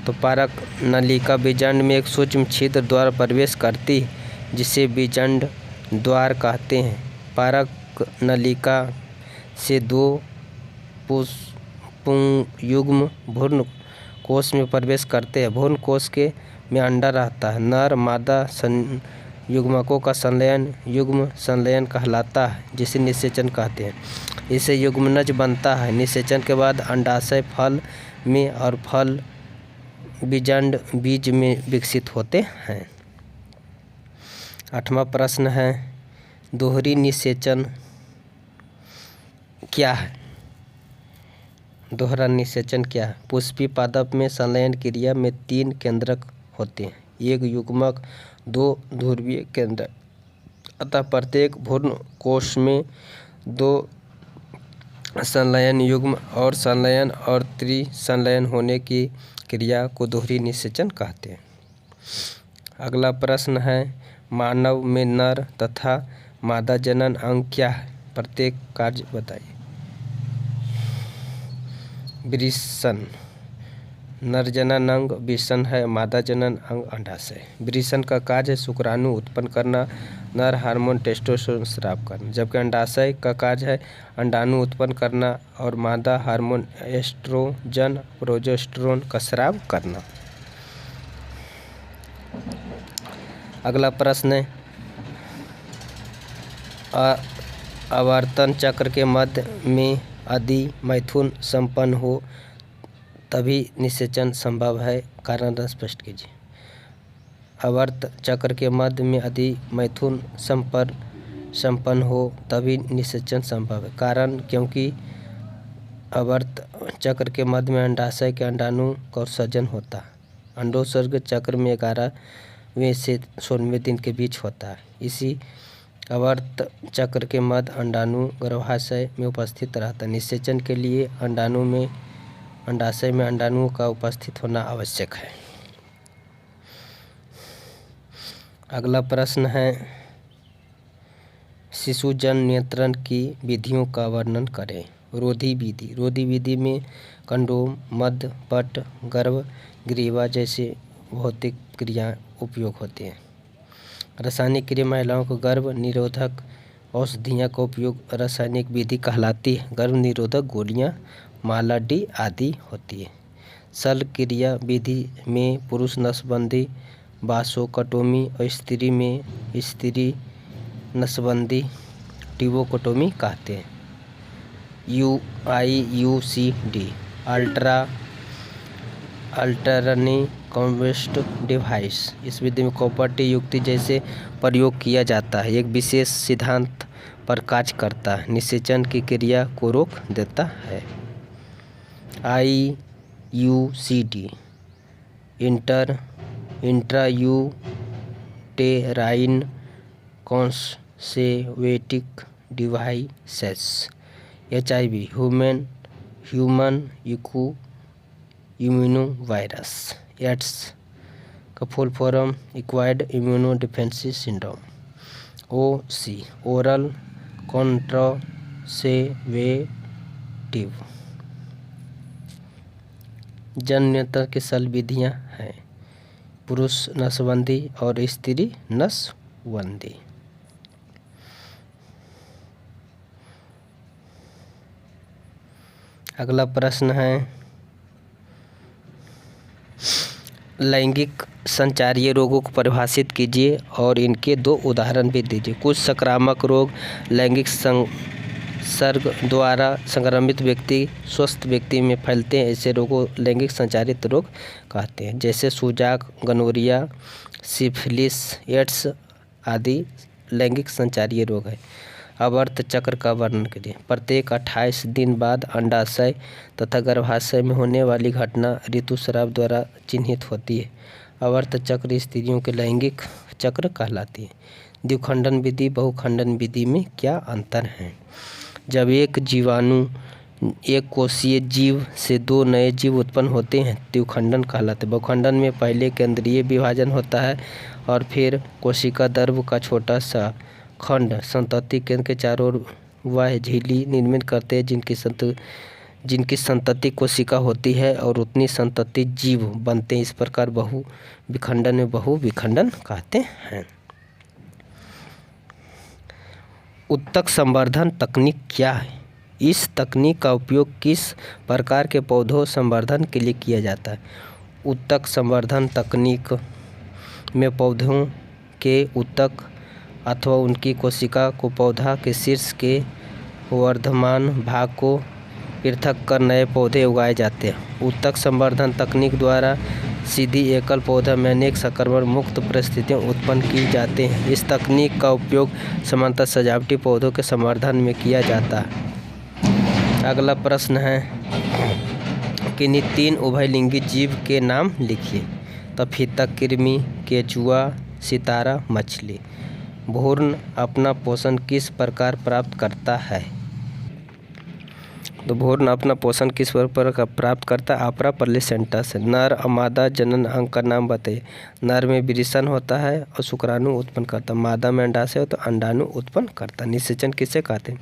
तो पारक नलिका बीजांड में एक सूक्ष्म छिद्र द्वारा प्रवेश करती है जिसे बीजांड द्वार कहते हैं। पारक नलिका से 2 पुंयुग्म भ्रूण कोश में प्रवेश करते हैं। भ्रूण कोश में अंडा रहता है। नर मादा युग्मकों का संलयन युग्म संलयन कहलाता है जिसे निषेचन कहते हैं। इससे युग्मनज बनता है। निषेचन के बाद अंडाशय फल में और फल बीजांड बीज में विकसित होते हैं। 8वां प्रश्न है, दोहरी निषेचन क्या है? दोहरा निषेचन क्या है? पुष्पी पादप में संलयन क्रिया में 3 केंद्रक होते हैं, 1 युग्मक, 2 ध्रुवीय केंद्रक, अतः प्रत्येक भ्रूण कोश में 2 संलयन युग्म और संलयन और त्रिसंलयन होने की क्रिया को दोहरी निषेचन कहते हैं। अगला प्रश्न है, मानव में नर तथा मादा जनन अंग क्या है? प्रत्येक कार्य बताइए। वृषण नर जनन अंग वृषण है, मादा जनन अंग अंडाशय। वृषण का कार्य शुक्राणु उत्पन्न करना, नर हार्मोन टेस्टोस्टेरोन स्राव करना, जबकि अंडाशय का कार्य है अंडाणु उत्पन्न करना और मादा हार्मोन एस्ट्रोजन प्रोजेस्टेरोन का स्राव करना। अगला प्रश्न है, आवर्तन चक्र के मध्य में यदि मैथुन संपन्न हो तभी निषेचन संभव है, कारण स्पष्ट कीजिए। आवर्त चक्र के मध्य में यदि मैथुन संपन्न हो तभी निषेचन संभव है, कारण क्योंकि आवर्त चक्र के मध्य में अंडाशय के अंडाणु का उत्सर्जन होता है। अंडोत्सर्ग चक्र में 11वें से 16वें दिन के बीच होता है। इसी आवर्त चक्र के मध्य अंडाणु गर्भाशय में उपस्थित रहता है। निषेचन के लिए अंडाशय में अंडाणुओं का उपस्थित होना आवश्यक है। अगला प्रश्न है, शिशु जन्म नियंत्रण की विधियों का वर्णन करें। रोधी विधि। रोधी विधि में कंडोम, मध्य, पट, गर्भ ग्रीवा जैसे भौतिक क्रियाएं उपयोग होती हैं। रासायनिक क्रिया महिलाओं को गर्भ निरोधक औषधियों का उपयोग रासायनिक विधि कहलाती है। गर्भ निरोधक गोलियां माला डी आदि होती है। शल्य क्रिया विधि में पुरुष नसबंदी वासोकटोमी और स्त्री में स्त्री नसबंदी ट्यूबोकटोमी कहते हैं। IUCD अल्टरनी कॉम्बस्ट डिवाइस। इस विधि में कॉपर्टी युक्ति जैसे प्रयोग किया जाता है। एक विशेष सिद्धांत पर कार्य करता है, निषेचन की क्रिया को रोक देता है। IUCD इंट्रायूटेराइन कॉन्सेवेटिक devices. HIV human immuno virus. AIDS का full form acquired immunodeficiency syndrome. OC oral contraceptive. जन्म नियंत्रण की सरल विधियाँ हैं पुरुष नसबंदी और स्त्री नसबंदी। अगला प्रश्न है लैंगिक संचारीय रोगों को परिभाषित कीजिए और इनके 2 उदाहरण भी दीजिए। कुछ संक्रामक रोग लैंगिक संसर्ग द्वारा संक्रमित व्यक्ति स्वस्थ व्यक्ति में फैलते हैं, ऐसे रोगों लैंगिक संचारित रोग कहते हैं, जैसे सूजाक, गनोरिया, सिफिलिस, एड्स आदि लैंगिक संचारीय रोग है। आवर्त चक्र का वर्णन करिए। प्रत्येक 28 दिन बाद अंडाशय तथा गर्भाशय में होने वाली घटना ऋतुस्राव द्वारा चिन्हित होती है। आवर्त चक्र स्त्रियों के लैंगिक चक्र कहलाती है। द्विखंडन विधि बहुखंडन विधि में क्या अंतर है? जब एक जीवाणु एक कोशीय जीव से 2 नए जीव उत्पन्न होते हैं द्विखंडन कहलाते हैं। बहुखंडन में पहले केंद्रीय विभाजन होता है और फिर कोशिका द्रव्य का छोटा सा खंड संतति केंद्र के चारों ओर वह झिल्ली निर्मित करते हैं जिनकी संतति कोशिका होती है और उतनी संतति जीव बनते हैं। इस प्रकार बहुविखंडन में बहुविखंडन कहते हैं। उत्तक संवर्धन तकनीक क्या है? इस तकनीक का उपयोग किस प्रकार के पौधों संवर्धन के लिए किया जाता है? उत्तक संवर्धन तकनीक में पौधों के उत्तक अथवा उनकी कोशिका को पौधा के शीर्ष के वर्धमान भाग को पृथक कर नए पौधे उगाए जाते हैं। उत्तक संवर्धन तकनीक द्वारा सीधी एकल पौधा में अनेक संक्रमण मुक्त परिस्थितियां उत्पन्न की जाती हैं। इस तकनीक का उपयोग सामान्यतः सजावटी पौधों के संवर्धन में किया जाता है। अगला प्रश्न है किन्हीं 3 उभयलिंगी जीव के नाम लिखिए। तफीता, कृमि, केंचुआ, सितारा, मछली। भ्रूण अपना पोषण किस प्रकार प्राप्त करता है? तो भ्रूण अपना पोषण किस प्रकार प्राप्त करता है? अपरा प्लेसेंटा से। नर और मादा जनन अंग का नाम बताइए। नर में वृषण होता है और शुक्राणु उत्पन्न करता है। मादा में अंडाशय हो तो अंडाणु उत्पन्न करता है। निषेचन किसे कहते हैं?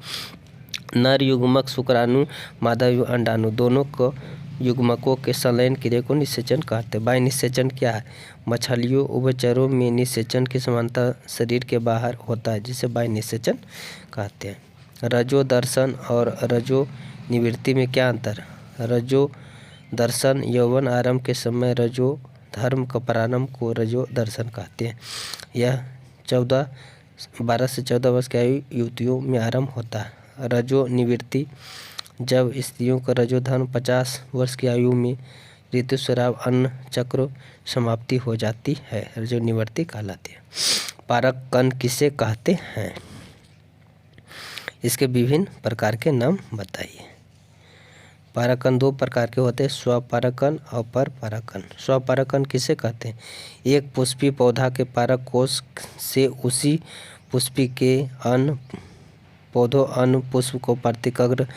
नर युग्मक शुक्राणु, मादा अंडाणु दोनों को युग्मकों के संलयन क्रिया को निषेचन कहते हैं। बाह्य निषेचन क्या है? मछलियों उभयचरों में निषेचन की समानता शरीर के बाहर होता है जिसे बाह्य निषेचन कहते हैं। रजो दर्शन और रजो निवृत्ति में क्या अंतर? रजो दर्शन यौवन आरंभ के समय रजो धर्म का प्रारंभ को रजो दर्शन कहते हैं। यह 12 से 14 वर्ष की आयु युवतियों में आरंभ होता है। रजो निवृत्ति जब स्त्रियों का रजो धर्म 50 वर्ष की आयु में ऋतुस्राव अन्न चक्र समाप्ति हो जाती है, रजो निवृत्ति कहलाती है। पारक कण किसे कहते हैं? इसके विभिन्न प्रकार के नाम बताइए। पारकन 2 प्रकार के होते हैं, स्वपारकन और परपारकन। स्वपारकन किसे कहते हैं? एक पुष्पी पौधा के पारक कोश से उसी पुष्पी के अन्य पौधों अन्य पुष्प को प्रतिकग्र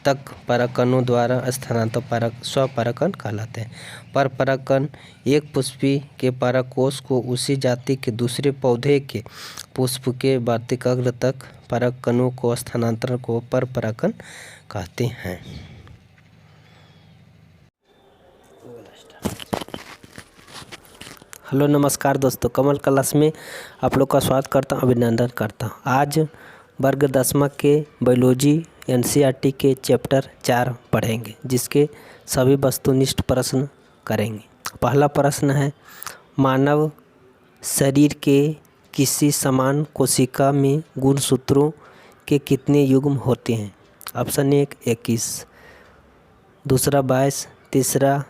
तक परागकणों द्वारा स्थानांतर स्वपरागकण कहलाते हैं। परपरागकण एक पुष्पी के परागकोश को उसी जाति के दूसरे पौधे के पुष्प के वर्तिकाग्र तक परागकणों को स्थानांतरण को परपरागकण कहते हैं। हेलो नमस्कार दोस्तों, कमल क्लास में आप लोग का स्वागत करता हूँ, अभिनंदन करता हूँ। आज वर्ग 10वां के बायोलॉजी एनसीईआरटी के चैप्टर 4 पढ़ेंगे, जिसके सभी वस्तुनिष्ठ प्रश्न करेंगे। पहला प्रश्न है, मानव शरीर के किसी समान कोशिका में गुणसूत्रों के कितने युग्म होते हैं? ऑप्शन 1 21, दूसरा 22, तीसरा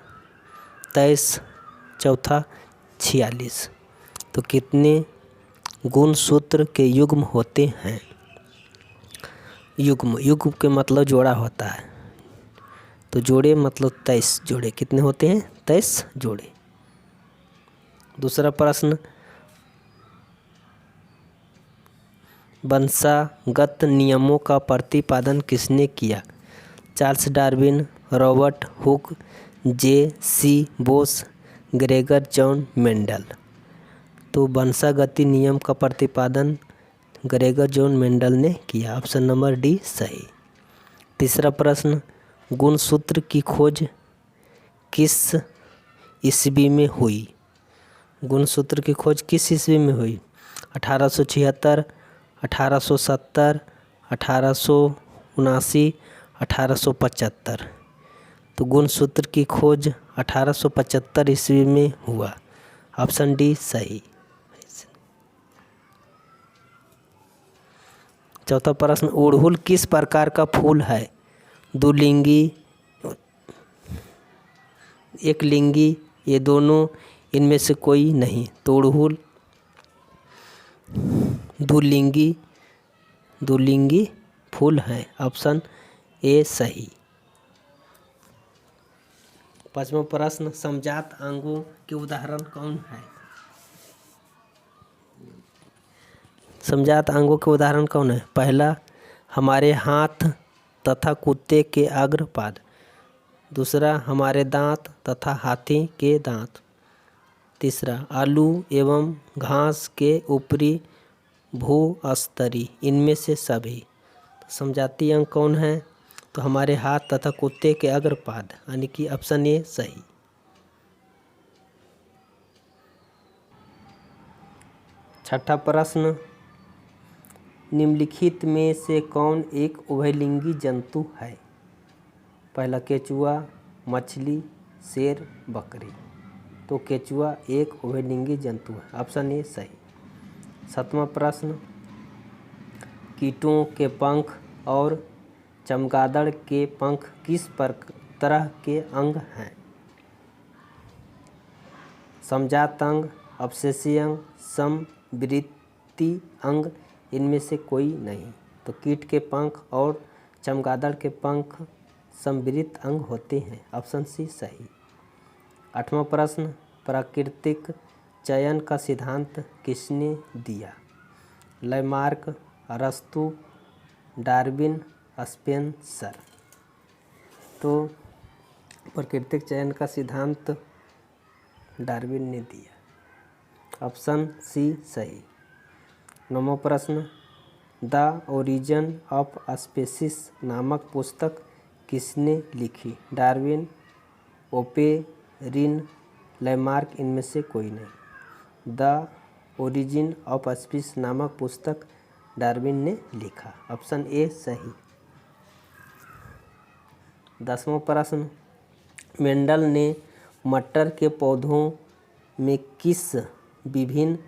23, चौथा 46। तो कितने गुणसूत्र के युग्म होते हैं? युग्म के मतलब जोड़ा होता है, तो जोड़े मतलब 23 जोड़े। कितने होते हैं? 23 जोड़े। दूसरा प्रश्न, वंशागत नियमों का प्रतिपादन किसने किया? Charles Darwin, Robert Hooke, JC. Bose, Gregor John Mendel. तो वंशागति नियम का प्रतिपादन ग्रेगर जॉन मेंडल ने किया। ऑप्शन नंबर डी सही। तीसरा प्रश्न, गुणसूत्र की खोज किस ईस्वी में हुई? गुणसूत्र की खोज किस ईस्वी में हुई? 1876, 1870, 1879, 1875। तो गुणसूत्र की खोज 1875 ईस्वी में हुआ। ऑप्शन डी सही। चौथा प्रश्न, अड़हुल किस प्रकार का फूल है? द्विलिंगी, एक लिंगी, ये दोनों, इनमें से कोई नहीं। तो अड़हुल द्विलिंगी फूल है। ऑप्शन ए सही। पांचवा प्रश्न, समजात अंगों के उदाहरण कौन है? समजात अंगों के उदाहरण कौन है? पहला, हमारे हाथ तथा कुत्ते के अग्रपाद। दूसरा, हमारे दांत तथा हाथी के दांत। तीसरा, आलू एवं घास के ऊपरी भूस्तरी, इनमें से सभी। समजातीय अंग कौन है? तो हमारे हाथ तथा कुत्ते के अग्रपाद, यानी कि ऑप्शन ए सही। छठा प्रश्न, निम्नलिखित में से कौन एक उभयलिंगी जंतु है? पहला, केचुआ, मछली, शेर, बकरी। तो केचुआ एक उभयलिंगी जंतु है। ऑप्शन ए सही। सातवां प्रश्न, कीटों के पंख और चमगादड़ के पंख किस तरह के अंग हैं? समजात अंग, अवशेषीय अंग, समवृत्ति अंग, इनमें से कोई नहीं। तो कीट के पंख और चमगादड़ के पंख समवृत्त अंग होते हैं। ऑप्शन सी सही। आठवां प्रश्न, प्राकृतिक चयन का सिद्धांत किसने दिया? लैमार्क, अरस्तु, डार्विन, स्पेंसर। तो प्राकृतिक चयन का सिद्धांत डार्विन ने दिया। ऑप्शन सी सही। नौवां प्रश्न, द ओरिजिन ऑफ स्पीसीज नामक पुस्तक किसने लिखी? डार्विन, ओपेरिन, लैमार्क, इनमें से कोई नहीं। द ओरिजिन ऑफ स्पीसीज नामक पुस्तक डार्विन ने लिखा। ऑप्शन ए सही। 10वां प्रश्न, मेंडल ने मटर के पौधों में किस विभिन्न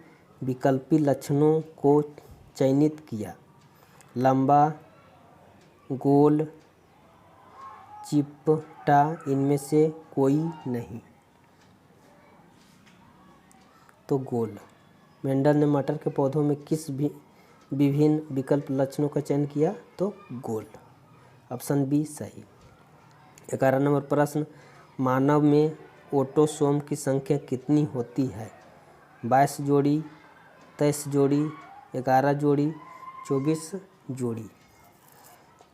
विकल्पी लक्षणों को चयनित किया? लंबा, गोल, चिपटा, इनमें से कोई नहीं। तो गोल। मेंडल ने मटर के पौधों में किस विभिन्न विकल्प लक्षणों का चयन किया? तो गोल। ऑप्शन बी सही। 11 नंबर प्रश्न, मानव में ऑटोसोम की संख्या कितनी होती है? 22 जोड़ी, 23 जोड़ी, 11 जोड़ी, 24 जोड़ी।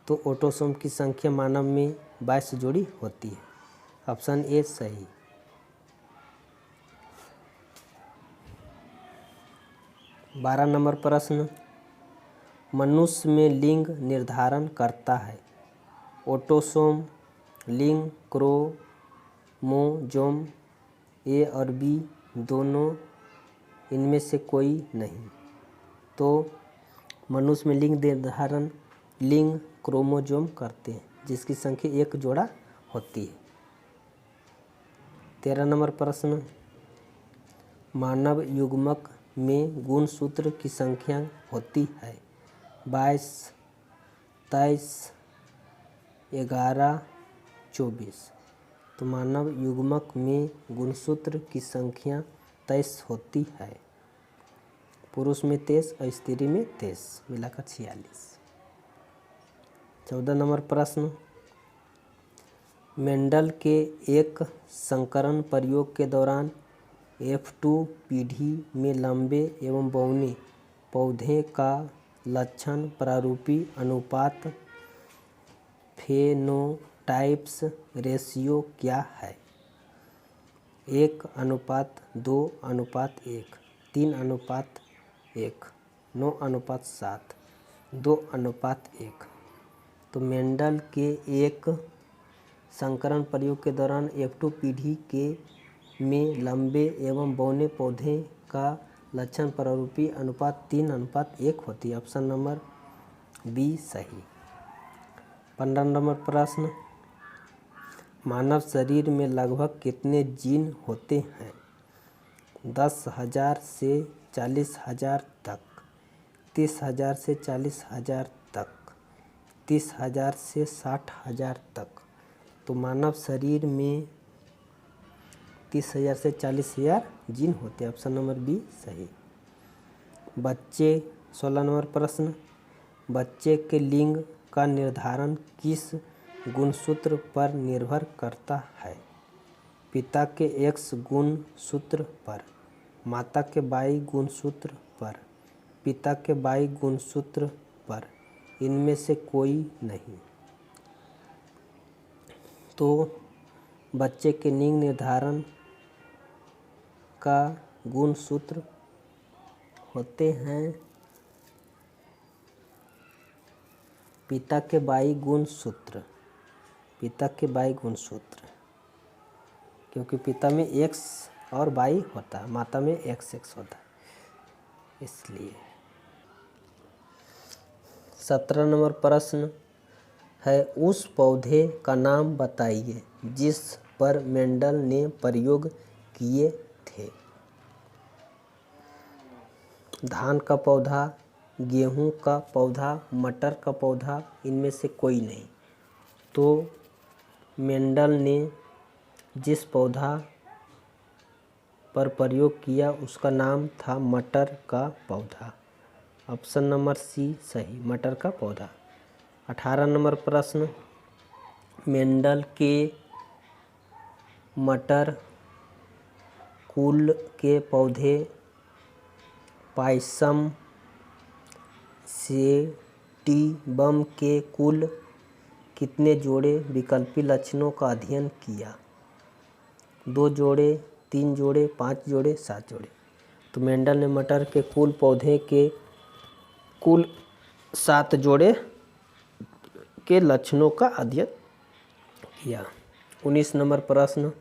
तो ऑटोसोम की संख्या मानव में 22 जोड़ी होती है। ऑप्शन ए सही। 12 नंबर प्रश्न, मनुष्य में लिंग निर्धारण करता है? ऑटोसोम, लिंग, क्रोमोसोम, ए और बी दोनों, इनमें से कोई नहीं। तो मनुष्य में लिंग निर्धारण लिंग क्रोमोसोम करते हैं, जिसकी संख्या 1 जोड़ा होती है। 13 नंबर प्रश्न, मानव युग्मक में गुणसूत्र की संख्या होती है? 22, 23, 11, 24। तो मानव युग्मक में गुणसूत्र की संख्या 23 होती है। पुरुष में 23 और स्त्री में 23, मिलाकर 46। 14 नंबर प्रश्न, मेंडल के एक संकरण प्रयोग के दौरान F2 पीढ़ी में लंबे एवं बौने पौधे का लक्षण प्रारूपी अनुपात फेनोटाइप्स रेशियो क्या है? 1:2:1, 3:1, 9:7, 2:1। तो मेंडल के एक संकरण प्रयोग के दौरान F2 पीढ़ी के में लंबे एवं बौने पौधे का लक्षण प्रारूपी अनुपात 3:1 होती है। ऑप्शन नंबर बी सही। 15 नंबर प्रश्न, मानव शरीर में लगभग कितने जीन होते हैं? 10,000 से 40,000 तक, 30,000 से 40,000 तक, 30,000 से 60,000 तक। तो मानव शरीर में 30,000 से 40,000 जीन होते हैं। ऑप्शन नंबर बी सही। 16 नंबर प्रश्न, बच्चे के लिंग का निर्धारण किस गुणसूत्र पर निर्भर करता है? पिता के X गुणसूत्र पर, माता के Y गुणसूत्र पर, पिता के Y गुणसूत्र पर, इनमें से कोई नहीं। तो बच्चे के लिंग निर्धारण का गुणसूत्र होते हैं पिता के Y गुणसूत्र, पिता के Y गुणसूत्र, क्योंकि पिता में X और Y होता है, माता में XX होता है, इसलिए। 17 नंबर प्रश्न है, उस पौधे का नाम बताइए जिस पर मेंडल ने प्रयोग किए थे। धान का पौधा, गेहूं का पौधा, मटर का पौधा, इनमें से कोई नहीं। तो मेंडल ने जिस पौधा पर प्रयोग किया उसका नाम था मटर का पौधा। ऑप्शन नंबर सी सही, मटर का पौधा। 18 नंबर प्रश्न, मेंडल के मटर कुल के पौधे पायसम सेटिवम के कुल कितने जोड़े विकल्पी लक्षणों का अध्ययन किया? 2 जोड़े, 3 जोड़े, 5 जोड़े, 7 जोड़े। तो मेंडल ने मटर के कुल पौधे के कुल 7 जोड़े के लक्षणों का अध्ययन किया। 19 नंबर प्रश्न,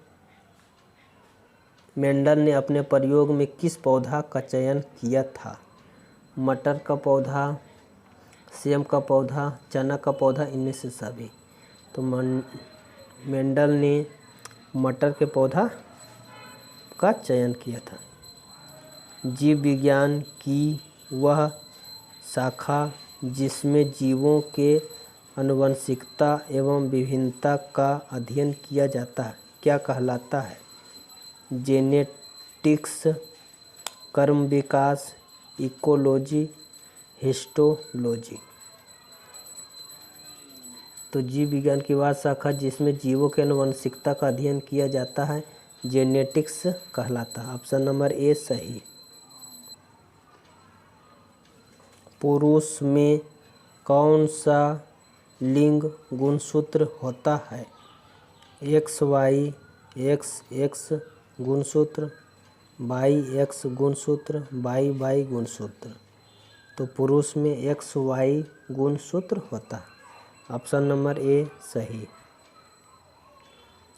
मेंडल ने अपने प्रयोग में किस पौधा का चयन किया था? मटर का पौधा, सेम का पौधा, चना का पौधा, इनमें से सभी। तो मेंडल ने मटर के पौधा का चयन किया था। जीव विज्ञान की वह शाखा जिसमें जीवों के आनुवंशिकता एवं विभिन्नता का अध्ययन किया जाता है क्या कहलाता है? जेनेटिक्स, कर्म विकास, इकोलॉजी, हिस्टोलॉजी। तो जीव विज्ञान की वह शाखा जिसमें जीवों के आनुवंशिकता का अध्ययन किया जाता है जेनेटिक्स कहलाता है। ऑप्शन नंबर ए सही। पुरुष में कौन सा लिंग गुणसूत्र होता है? XY, XX गुणसूत्र, YX गुणसूत्र, YY गुणसूत्र। तो पुरुष में XY गुणसूत्र होता है। ऑप्शन नंबर ए सही।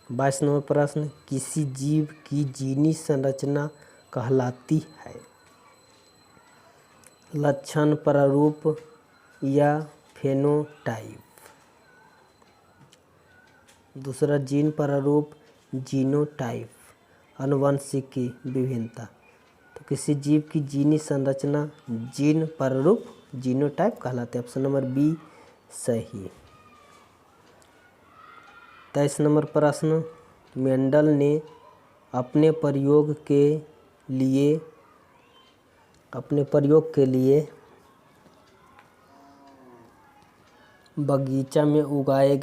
22 नंबर प्रश्न, किसी जीव की जीनी संरचना कहलाती है? लक्षण प्रारूप या फेनोटाइप? दूसरा जीन प्रारूप, जीनोटाइप, आनुवंशिकी विभिन्नता। तो किसी जीव की जीनी संरचना जीन प्रारूप, जीनोटाइप कहलाते हैं। ऑप्शन नंबर बी सही। 23 नंबर प्रश्न, मेंडल ने अपने प्रयोग के लिए बगीचा में उगाए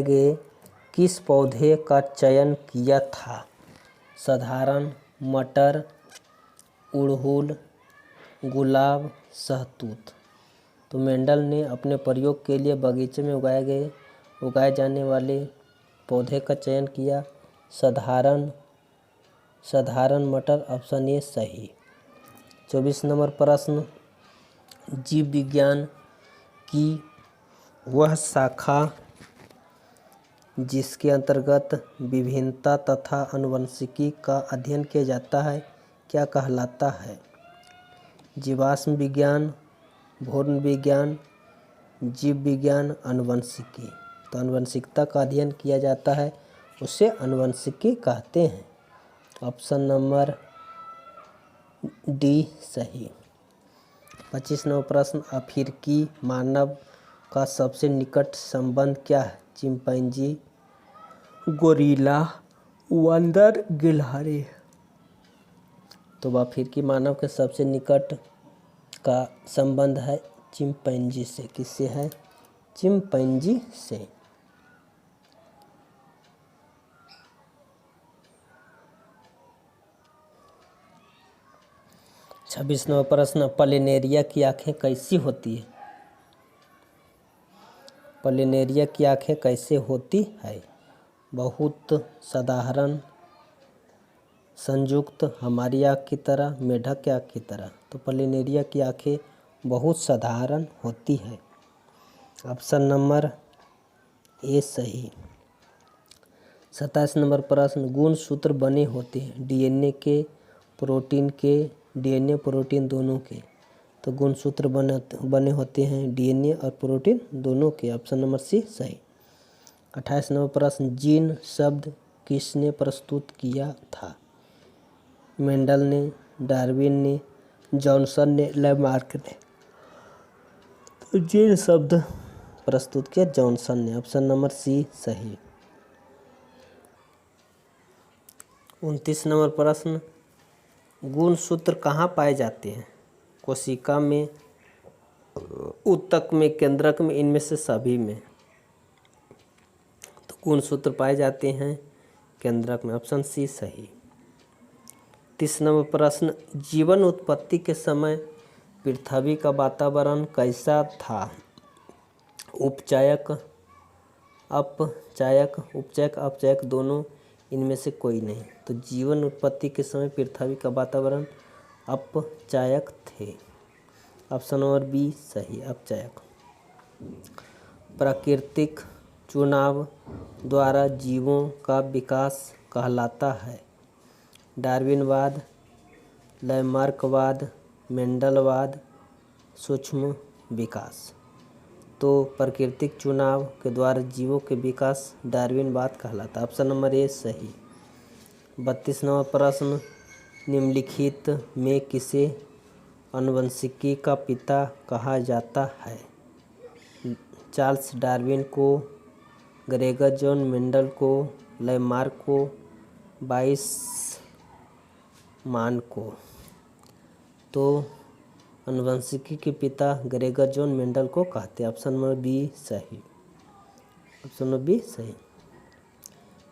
गए किस पौधे का चयन किया था? साधारण, मटर, उड़हुल, गुलाब, शहतूत। तो मेंडल ने अपने प्रयोग के लिए बगीचे में उगाए जाने वाले पौधे का चयन किया साधारण मटर। ऑप्शन ए सही। 24 नंबर प्रश्न, जीव विज्ञान की वह शाखा जिसके अंतर्गत विभिन्नता तथा आनुवंशिकी का अध्ययन किया जाता है क्या कहलाता है? जीवाश्म विज्ञान, भ्रूण विज्ञान, जीव विज्ञान, आनुवंशिकी। तो आनुवंशिकता का अध्ययन किया जाता है उसे आनुवंशिकी कहते हैं। ऑप्शन नंबर डी सही। 25 नंबर प्रश्न, अफ्रीकी मानव का सबसे निकट संबंध क्या है? चिंपैंजी, गोरिल्ला, बंदर, गिलहरी। तो अफ्रीकी मानव के सबसे निकट का संबंध है चिंपैंजी से। किससे है? चिंपैंजी से। 26 नंबर प्रश्न, प्लेनेरिया की आंखें कैसी होती है? प्लेनेरिया की आंखें कैसे होती है? बहुत साधारण, संयुक्त, हमारी आँख की तरह, मेढक की आँख की तरह। तो प्लेनेरिया की आंखें बहुत साधारण होती है। ऑप्शन नंबर ए सही। 27 नंबर प्रश्न, गुणसूत्र बने होते हैं डीएनए के, प्रोटीन के, डीएनए प्रोटीन दोनों के। तो गुणसूत्र बने होते हैं डीएनए और प्रोटीन दोनों के। ऑप्शन नंबर सी सही। 28 नंबर प्रश्न, जीन शब्द किसने प्रस्तुत किया था? मेंडल ने, डार्विन ने, जॉनसन ने, लैमार्क ने। तो जीन शब्द प्रस्तुत किया जॉनसन ने। ऑप्शन नंबर सी सही। 29 नंबर प्रश्न, गुणसूत्र कहाँ पाए जाते हैं? कोशिका में, ऊतक में, केंद्रक में, इनमें से सभी में। तो गुणसूत्र पाए जाते हैं केंद्रक में। ऑप्शन सी सही। 30 नंबर प्रश्न, जीवन उत्पत्ति के समय पृथ्वी का वातावरण कैसा था? उपचायक, अपचायक, उपचायक, अपचायक दोनों, इनमें से कोई नहीं। तो जीवन उत्पत्ति के समय पृथ्वी का वातावरण अपचायक थे। ऑप्शन नंबर बी सही, अपचायक। प्राकृतिक चुनाव द्वारा जीवों का विकास कहलाता है? डार्विनवाद, लैमार्कवाद, मेंडलवाद, सूक्ष्म विकास। तो प्राकृतिक चुनाव के द्वारा जीवों के विकास डार्विनवाद कहलाता है। ऑप्शन नंबर ए सही। 32 नंबर प्रश्न, निम्नलिखित में किसे आनुवंशिकी का पिता कहा जाता है? चार्ल्स डार्विन को, ग्रेगर जॉन मेंडल को, लैमार्क को, वाइसमान को। तो आनुवंशिकी के पिता ग्रेगर जॉन मेंडल को कहते हैं। ऑप्शन नंबर बी सही। ऑप्शन नंबर बी सही।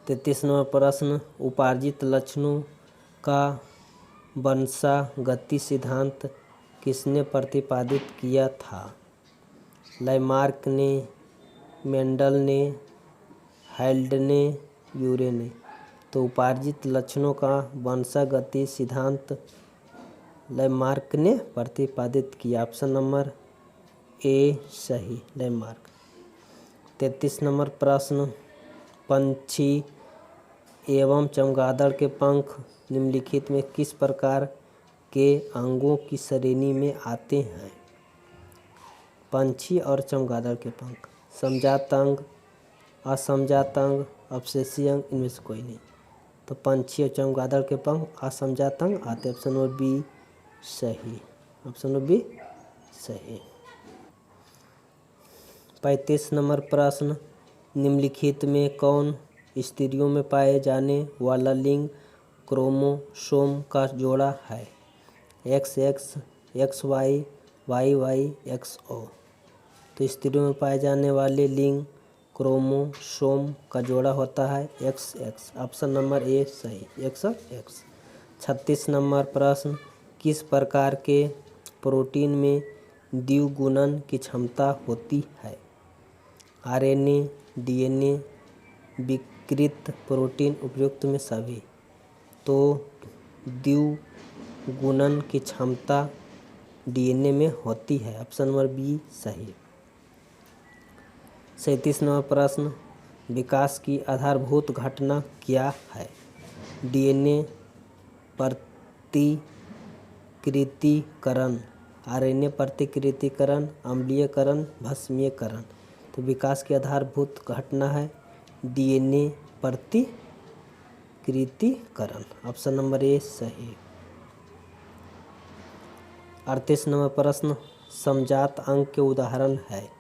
33 नंबर प्रश्न, उपार्जित लक्षणों का वंशागति सिद्धांत किसने प्रतिपादित किया था? लैमार्क ने, मेंडल ने, हैल्ड ने, यूरे ने। तो उपार्जित लक्षणों का वंशागति सिद्धांत लैमार्क ने प्रतिपादित किया। ऑप्शन नंबर ए सही, लैमार्क। 33 नंबर प्रश्न, पंछी एवं चमगादड़ के पंख निम्नलिखित में किस प्रकार के अंगों की श्रेणी में आते हैं? पंछी और चमगादड़ के पंख, समजात अंग, असमजात अंग, अवशेषीय अंग, इनमें से कोई नहीं। तो पंछी और चमगादड़ के पंख असमजात अंग आते। ऑप्शन नंबर बी सही। ऑप्शन नंबर बी सही। 35 नंबर प्रश्न, निम्नलिखित में कौन स्त्रियों में पाए जाने वाला लिंग क्रोमोसोम का जोड़ा है? XX, XY, YY, XO। तो स्त्रियों में पाए जाने वाले लिंग क्रोमोसोम का जोड़ा होता है XX। ऑप्शन नंबर ए सही, XX। 36 नंबर प्रश्न, किस प्रकार के प्रोटीन में द्विगुणन की क्षमता होती है? RNA, DNA, विकृत प्रोटीन, उपयुक्त में सभी। तो द्विगुणन की क्षमता डीएनए में होती है। ऑप्शन नंबर बी सही। 37 नंबर प्रश्न, विकास की आधारभूत घटना क्या है? डीएनए प्रतिकृतिकरण, आरएनए प्रतिकृतिकरण, अम्लीयकरण, भस्मीकरण। तो विकास की आधारभूत घटना है डीएनए प्रतिकृतिकरण। ऑप्शन नंबर ए सही। 38 नंबर प्रश्न, समजात अंग के उदाहरण है?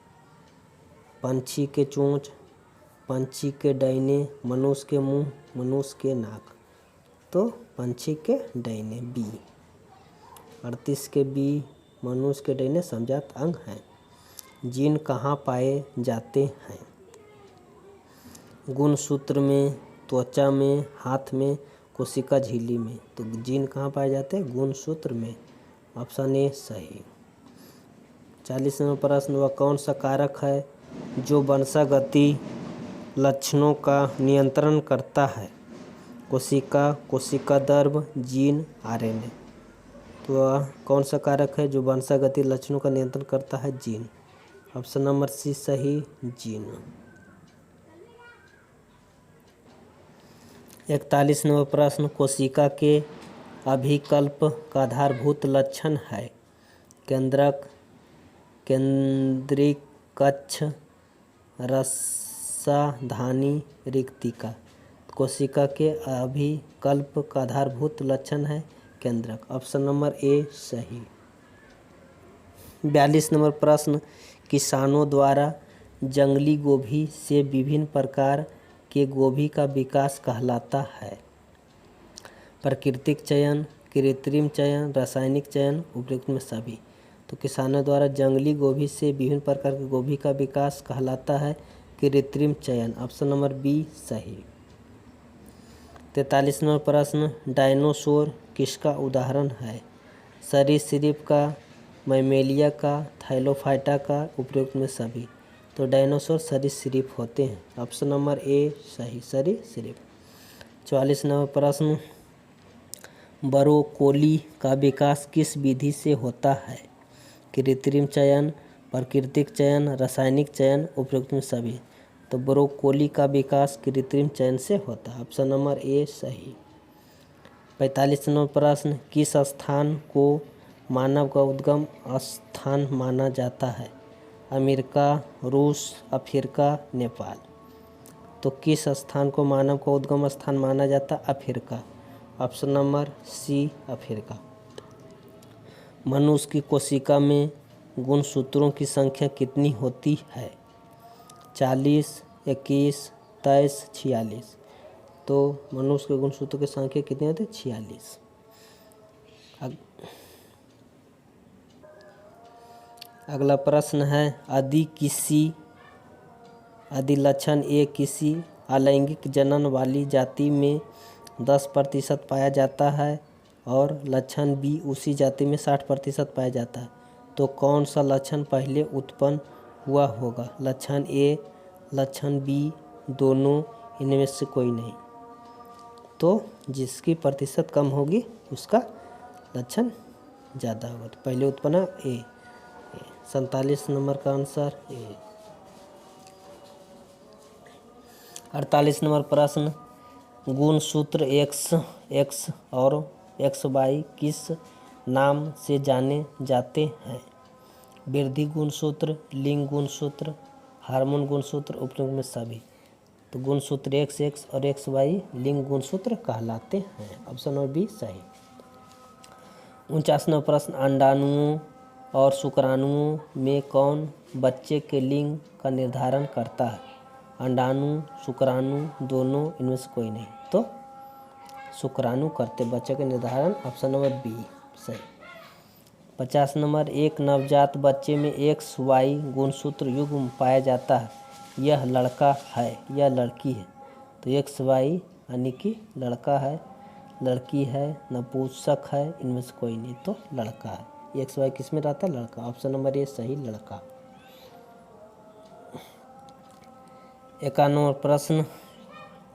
पंछी के चोंच, पंछी के डैने, मनुष्य के मुंह, मनुष्य के नाक। तो पंछी के डैने बी। 38 के बी, मनुष्य के डैने समजात अंग हैं। जीन कहाँ पाए जाते हैं? गुणसूत्र में, त्वचा में, हाथ में, कोशिका झिल्ली में। तो जीन कहाँ पाए जाते हैं? गुणसूत्र में। ऑप्शन ए सही। 40 नंबर प्रश्न, वह कौन सा कारक है जो वंशागति लक्षणों का नियंत्रण करता है? कोशिका, कोशिका द्रव्य, जीन, आरएनए। तो वह कौन सा कारक है जो वंशागति लक्षणों का नियंत्रण करता है? जीन। ऑप्शन नंबर सी सही, जीन। 41 नंबर प्रश्न, कोशिका के अभिकल्प का आधारभूत लक्षण है? केंद्रक, केंद्रीकक्ष, रसाधानी, रिक्तिका। कोशिका के अभिकल्प का आधारभूत लक्षण है केंद्रक। ऑप्शन नंबर ए सही। 42 नंबर प्रश्न, किसानों द्वारा जंगली गोभी से विभिन्न प्रकार के गोभी का विकास कहलाता है? प्राकृतिक चयन, कृत्रिम चयन, रासायनिक चयन, उपयुक्त में सभी। तो किसानों द्वारा जंगली गोभी से विभिन्न प्रकार के गोभी का विकास कहलाता है कृत्रिम चयन। ऑप्शन नंबर बी सही। 43 नंबर प्रश्न, डायनासोर किसका उदाहरण है? सरीसृप का, मैमेलिया का, थैलोफाइटा का, उपयुक्त में सभी। तो डायनासोर सरीसृप होते हैं। ऑप्शन नंबर ए सही, सरीसृप। 44 नंबर प्रश्न, ब्रोकोली का विकास किस विधि से होता है? कृत्रिम चयन, प्राकृतिक चयन, रासायनिक चयन, उपयुक्त में सभी। तो ब्रोकोली का विकास कृत्रिम चयन से होता है। ऑप्शन नंबर ए सही। 45 नंबर प्रश्न, किस स्थान को मानव का उद्गम स्थान माना जाता है? अमेरिका, रूस, अफ्रीका, नेपाल। तो किस स्थान को मानव का उद्गम स्थान माना जाता है? Africa. Option number C Africa. मनुष्य की कोशिका में गुणसूत्रों की संख्या कितनी होती है? 40, 21, 23, 46। तो मनुष्य के गुणसूत्रों की संख्या कितनी होती है? 46। अगला प्रश्न है, अधिलक्षण ए किसी अलैंगिक जनन वाली जाति में 10% पाया जाता है और लक्षण बी उसी जाति में 60% पाया जाता है। तो कौन सा लक्षण पहले उत्पन्न हुआ होगा? लक्षण ए, लक्षण बी, दोनों, इनमें से कोई नहीं। तो जिसकी प्रतिशत कम होगी उसका लक्षण ज़्यादा होगा। तो पहले उत्पन्न ए। 47 नंबर का आंसर ए। 48 नंबर प्रश्न, गुणसूत्र XX और XY किस नाम से जाने जाते हैं? वृद्धि गुणसूत्र, लिंग गुणसूत्र, हार्मोन गुणसूत्र, उपयुक्त में सभी। तो गुणसूत्र XX और XY लिंग गुणसूत्र कहलाते हैं। ऑप्शन नंबर बी सही। 49 नंबर प्रश्न, अंडाणुओं और शुक्राणुओं में कौन बच्चे के लिंग का निर्धारण करता है? अंडाणु, शुक्राणु, दोनों, इनमें से कोई नहीं। तो शुक्राणु करते बच्चे का निर्धारण। ऑप्शन नंबर बी सही। 50 नंबर, एक नवजात बच्चे में XY गुणसूत्र युग्म पाया जाता है, यह लड़का है या लड़की है? तो XY यानी कि लड़का है, लड़की है, नपुंसक है, इनमें से कोई नहीं। तो लड़का है। XY किस में रहता है? लड़का। ऑप्शन नंबर ए सही, लड़का। 51 नंबर प्रश्न,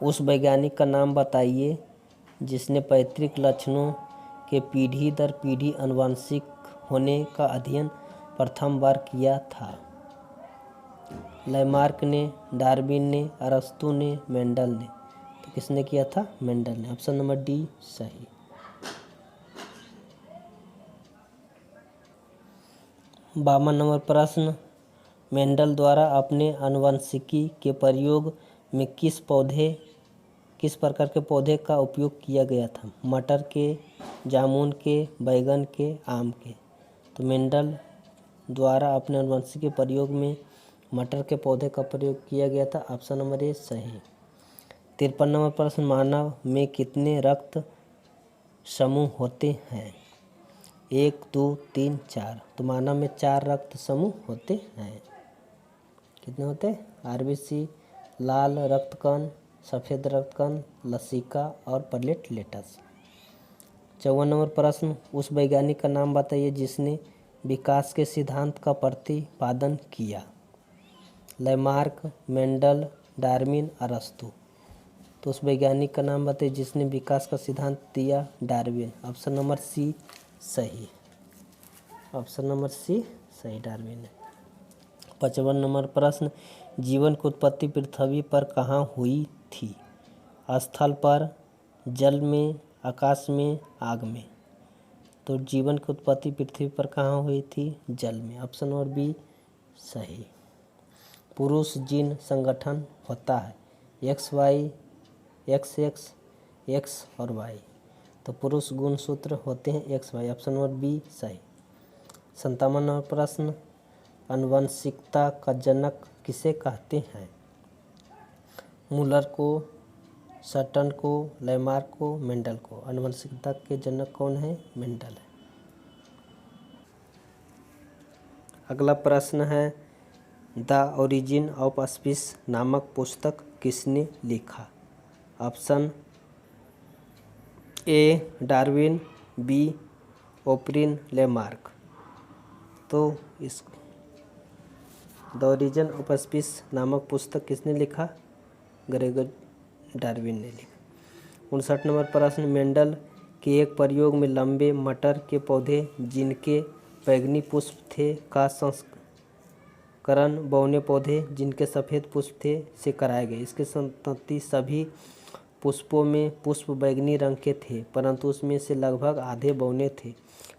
उस वैज्ञानिक का नाम बताइए जिसने पैतृक लक्षणों के पीढ़ी दर पीढ़ी आनुवंशिक होने का अध्ययन प्रथम बार किया था? लैमार्क ने, डार्विन ने, अरस्तू ने, मेंडल ने। तो किसने किया था? मेंडल ने। ऑप्शन नंबर डी सही। 52 नंबर प्रश्न, मेंडल द्वारा अपने आनुवंशिकी के प्रयोग में किस प्रकार के पौधे का उपयोग किया गया था? मटर के, जामुन के, बैगन के, आम के। तो मेंडल द्वारा अपने आनुवंशिकी के प्रयोग में मटर के पौधे का प्रयोग किया गया था। ऑप्शन नंबर ए सही। 53 नंबर प्रश्न, मानव में कितने रक्त समूह होते हैं? 1, 2, 3, 4। तो मानव में 4 रक्त समूह होते हैं। कितने होते हैं? आरबीसी, लाल रक्तकण, सफ़ेद रक्तकण, लसिका और प्लेटलेट्स। 54 नंबर प्रश्न, उस वैज्ञानिक का नाम बताइए जिसने विकास के सिद्धांत का प्रतिपादन किया? लैमार्क, मेंडल, डार्विन, अरस्तू। तो उस वैज्ञानिक का नाम बताइए जिसने विकास का सिद्धांत दिया? डार्विन। ऑप्शन नंबर सी सही। ऑप्शन नंबर सी सही, डार्विन है। 55 नंबर प्रश्न, जीवन की उत्पत्ति पृथ्वी पर कहाँ हुई थी? स्थल पर, जल में, आकाश में, आग में। तो जीवन की उत्पत्ति पृथ्वी पर कहाँ हुई थी? जल में। ऑप्शन नंबर बी सही। पुरुष जीन संगठन होता है XY, XX, X और Y। तो पुरुष गुणसूत्र होते हैं XY। ऑप्शन नंबर बी सही। 57 नंबर प्रश्न, आनुवंशिकता का जनक किसे कहते हैं? मूलर को, सटन को, लैमार्क को, मेंडल को। आनुवंशिकता के जनक कौन है? मेंडल है। अगला प्रश्न है, द ओरिजिन ऑफ स्पीसीज नामक पुस्तक किसने लिखा? Option A Darwin, B Oparin, Lamarck. तो इस द ओरिजिन ऑफ स्पीसीज नामक पुस्तक किसने लिखा? ग्रेगर डार्विन ने लिखा। 59 नंबर प्रश्न, मेंडल के एक प्रयोग में लंबे मटर के पौधे जिनके बैंगनी पुष्प थे का संस्करण बौने पौधे जिनके सफ़ेद पुष्प थे से कराए गए। इसके संतति सभी पुष्पों में पुष्प बैंगनी रंग के थे, परंतु उसमें से लगभग आधे बौने थे।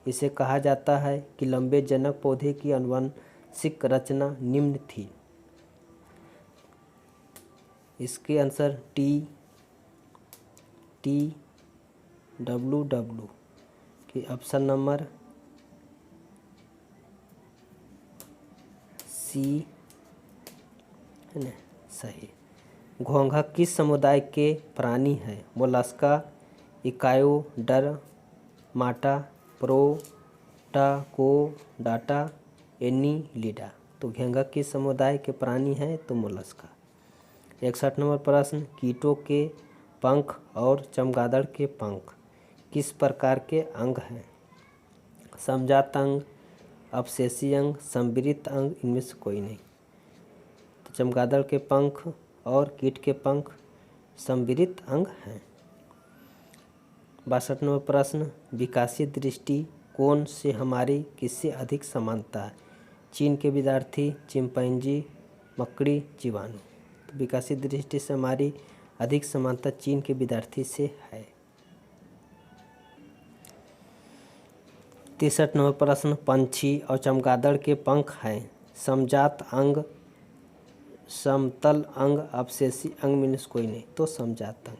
इसे कहा जाता है कि लंबे जनक पौधे की आनुवंशिक रचना निम्न थी। इसके आंसर TWW की ऑप्शन नंबर सी है ना सही। घोंघा किस समुदाय के प्राणी है? Mollusca, Echinodermata, Protochordata, Annelida. तो घोंघा किस समुदाय के प्राणी है? तो मोलस्का। 61 नंबर प्रश्न, कीटों के पंख और चमगादड़ के पंख किस प्रकार के अंग हैं? समजात अंग, अवशेषी अंग, संवृत अंग, इनमें से कोई नहीं। तो चमगादड़ के पंख और कीट के पंख संवृत अंग हैं। 62 नंबर प्रश्न, विकासीय दृष्टिकोण से हमारी किससे अधिक समानता है? चीन के विद्यार्थी, चिंपैंजी, मकड़ी, जीवाणु। तो विकासीय दृष्टि से हमारी अधिक समानता चीन के विद्यार्थी से है। 63 नंबर प्रश्न, पंछी और चमगादड़ के पंख हैं समजात अंग, समतल अंग, अवशेषी अंग में से कोई नहीं। तो समजात अंग।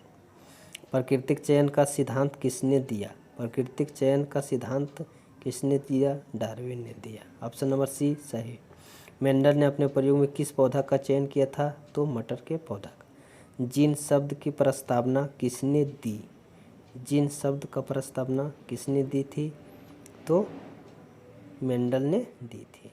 प्राकृतिक चयन का सिद्धांत किसने दिया? प्राकृतिक चयन का सिद्धांत किसने दिया? डार्विन ने दिया। ऑप्शन नंबर सी सही। मेंडल ने अपने प्रयोग में किस पौधा का चयन किया था? तो मटर के पौधा का। जीन शब्द की प्रस्तावना किसने दी? जीन शब्द का प्रस्तावना किसने दी थी? तो मेंडल ने दी थी।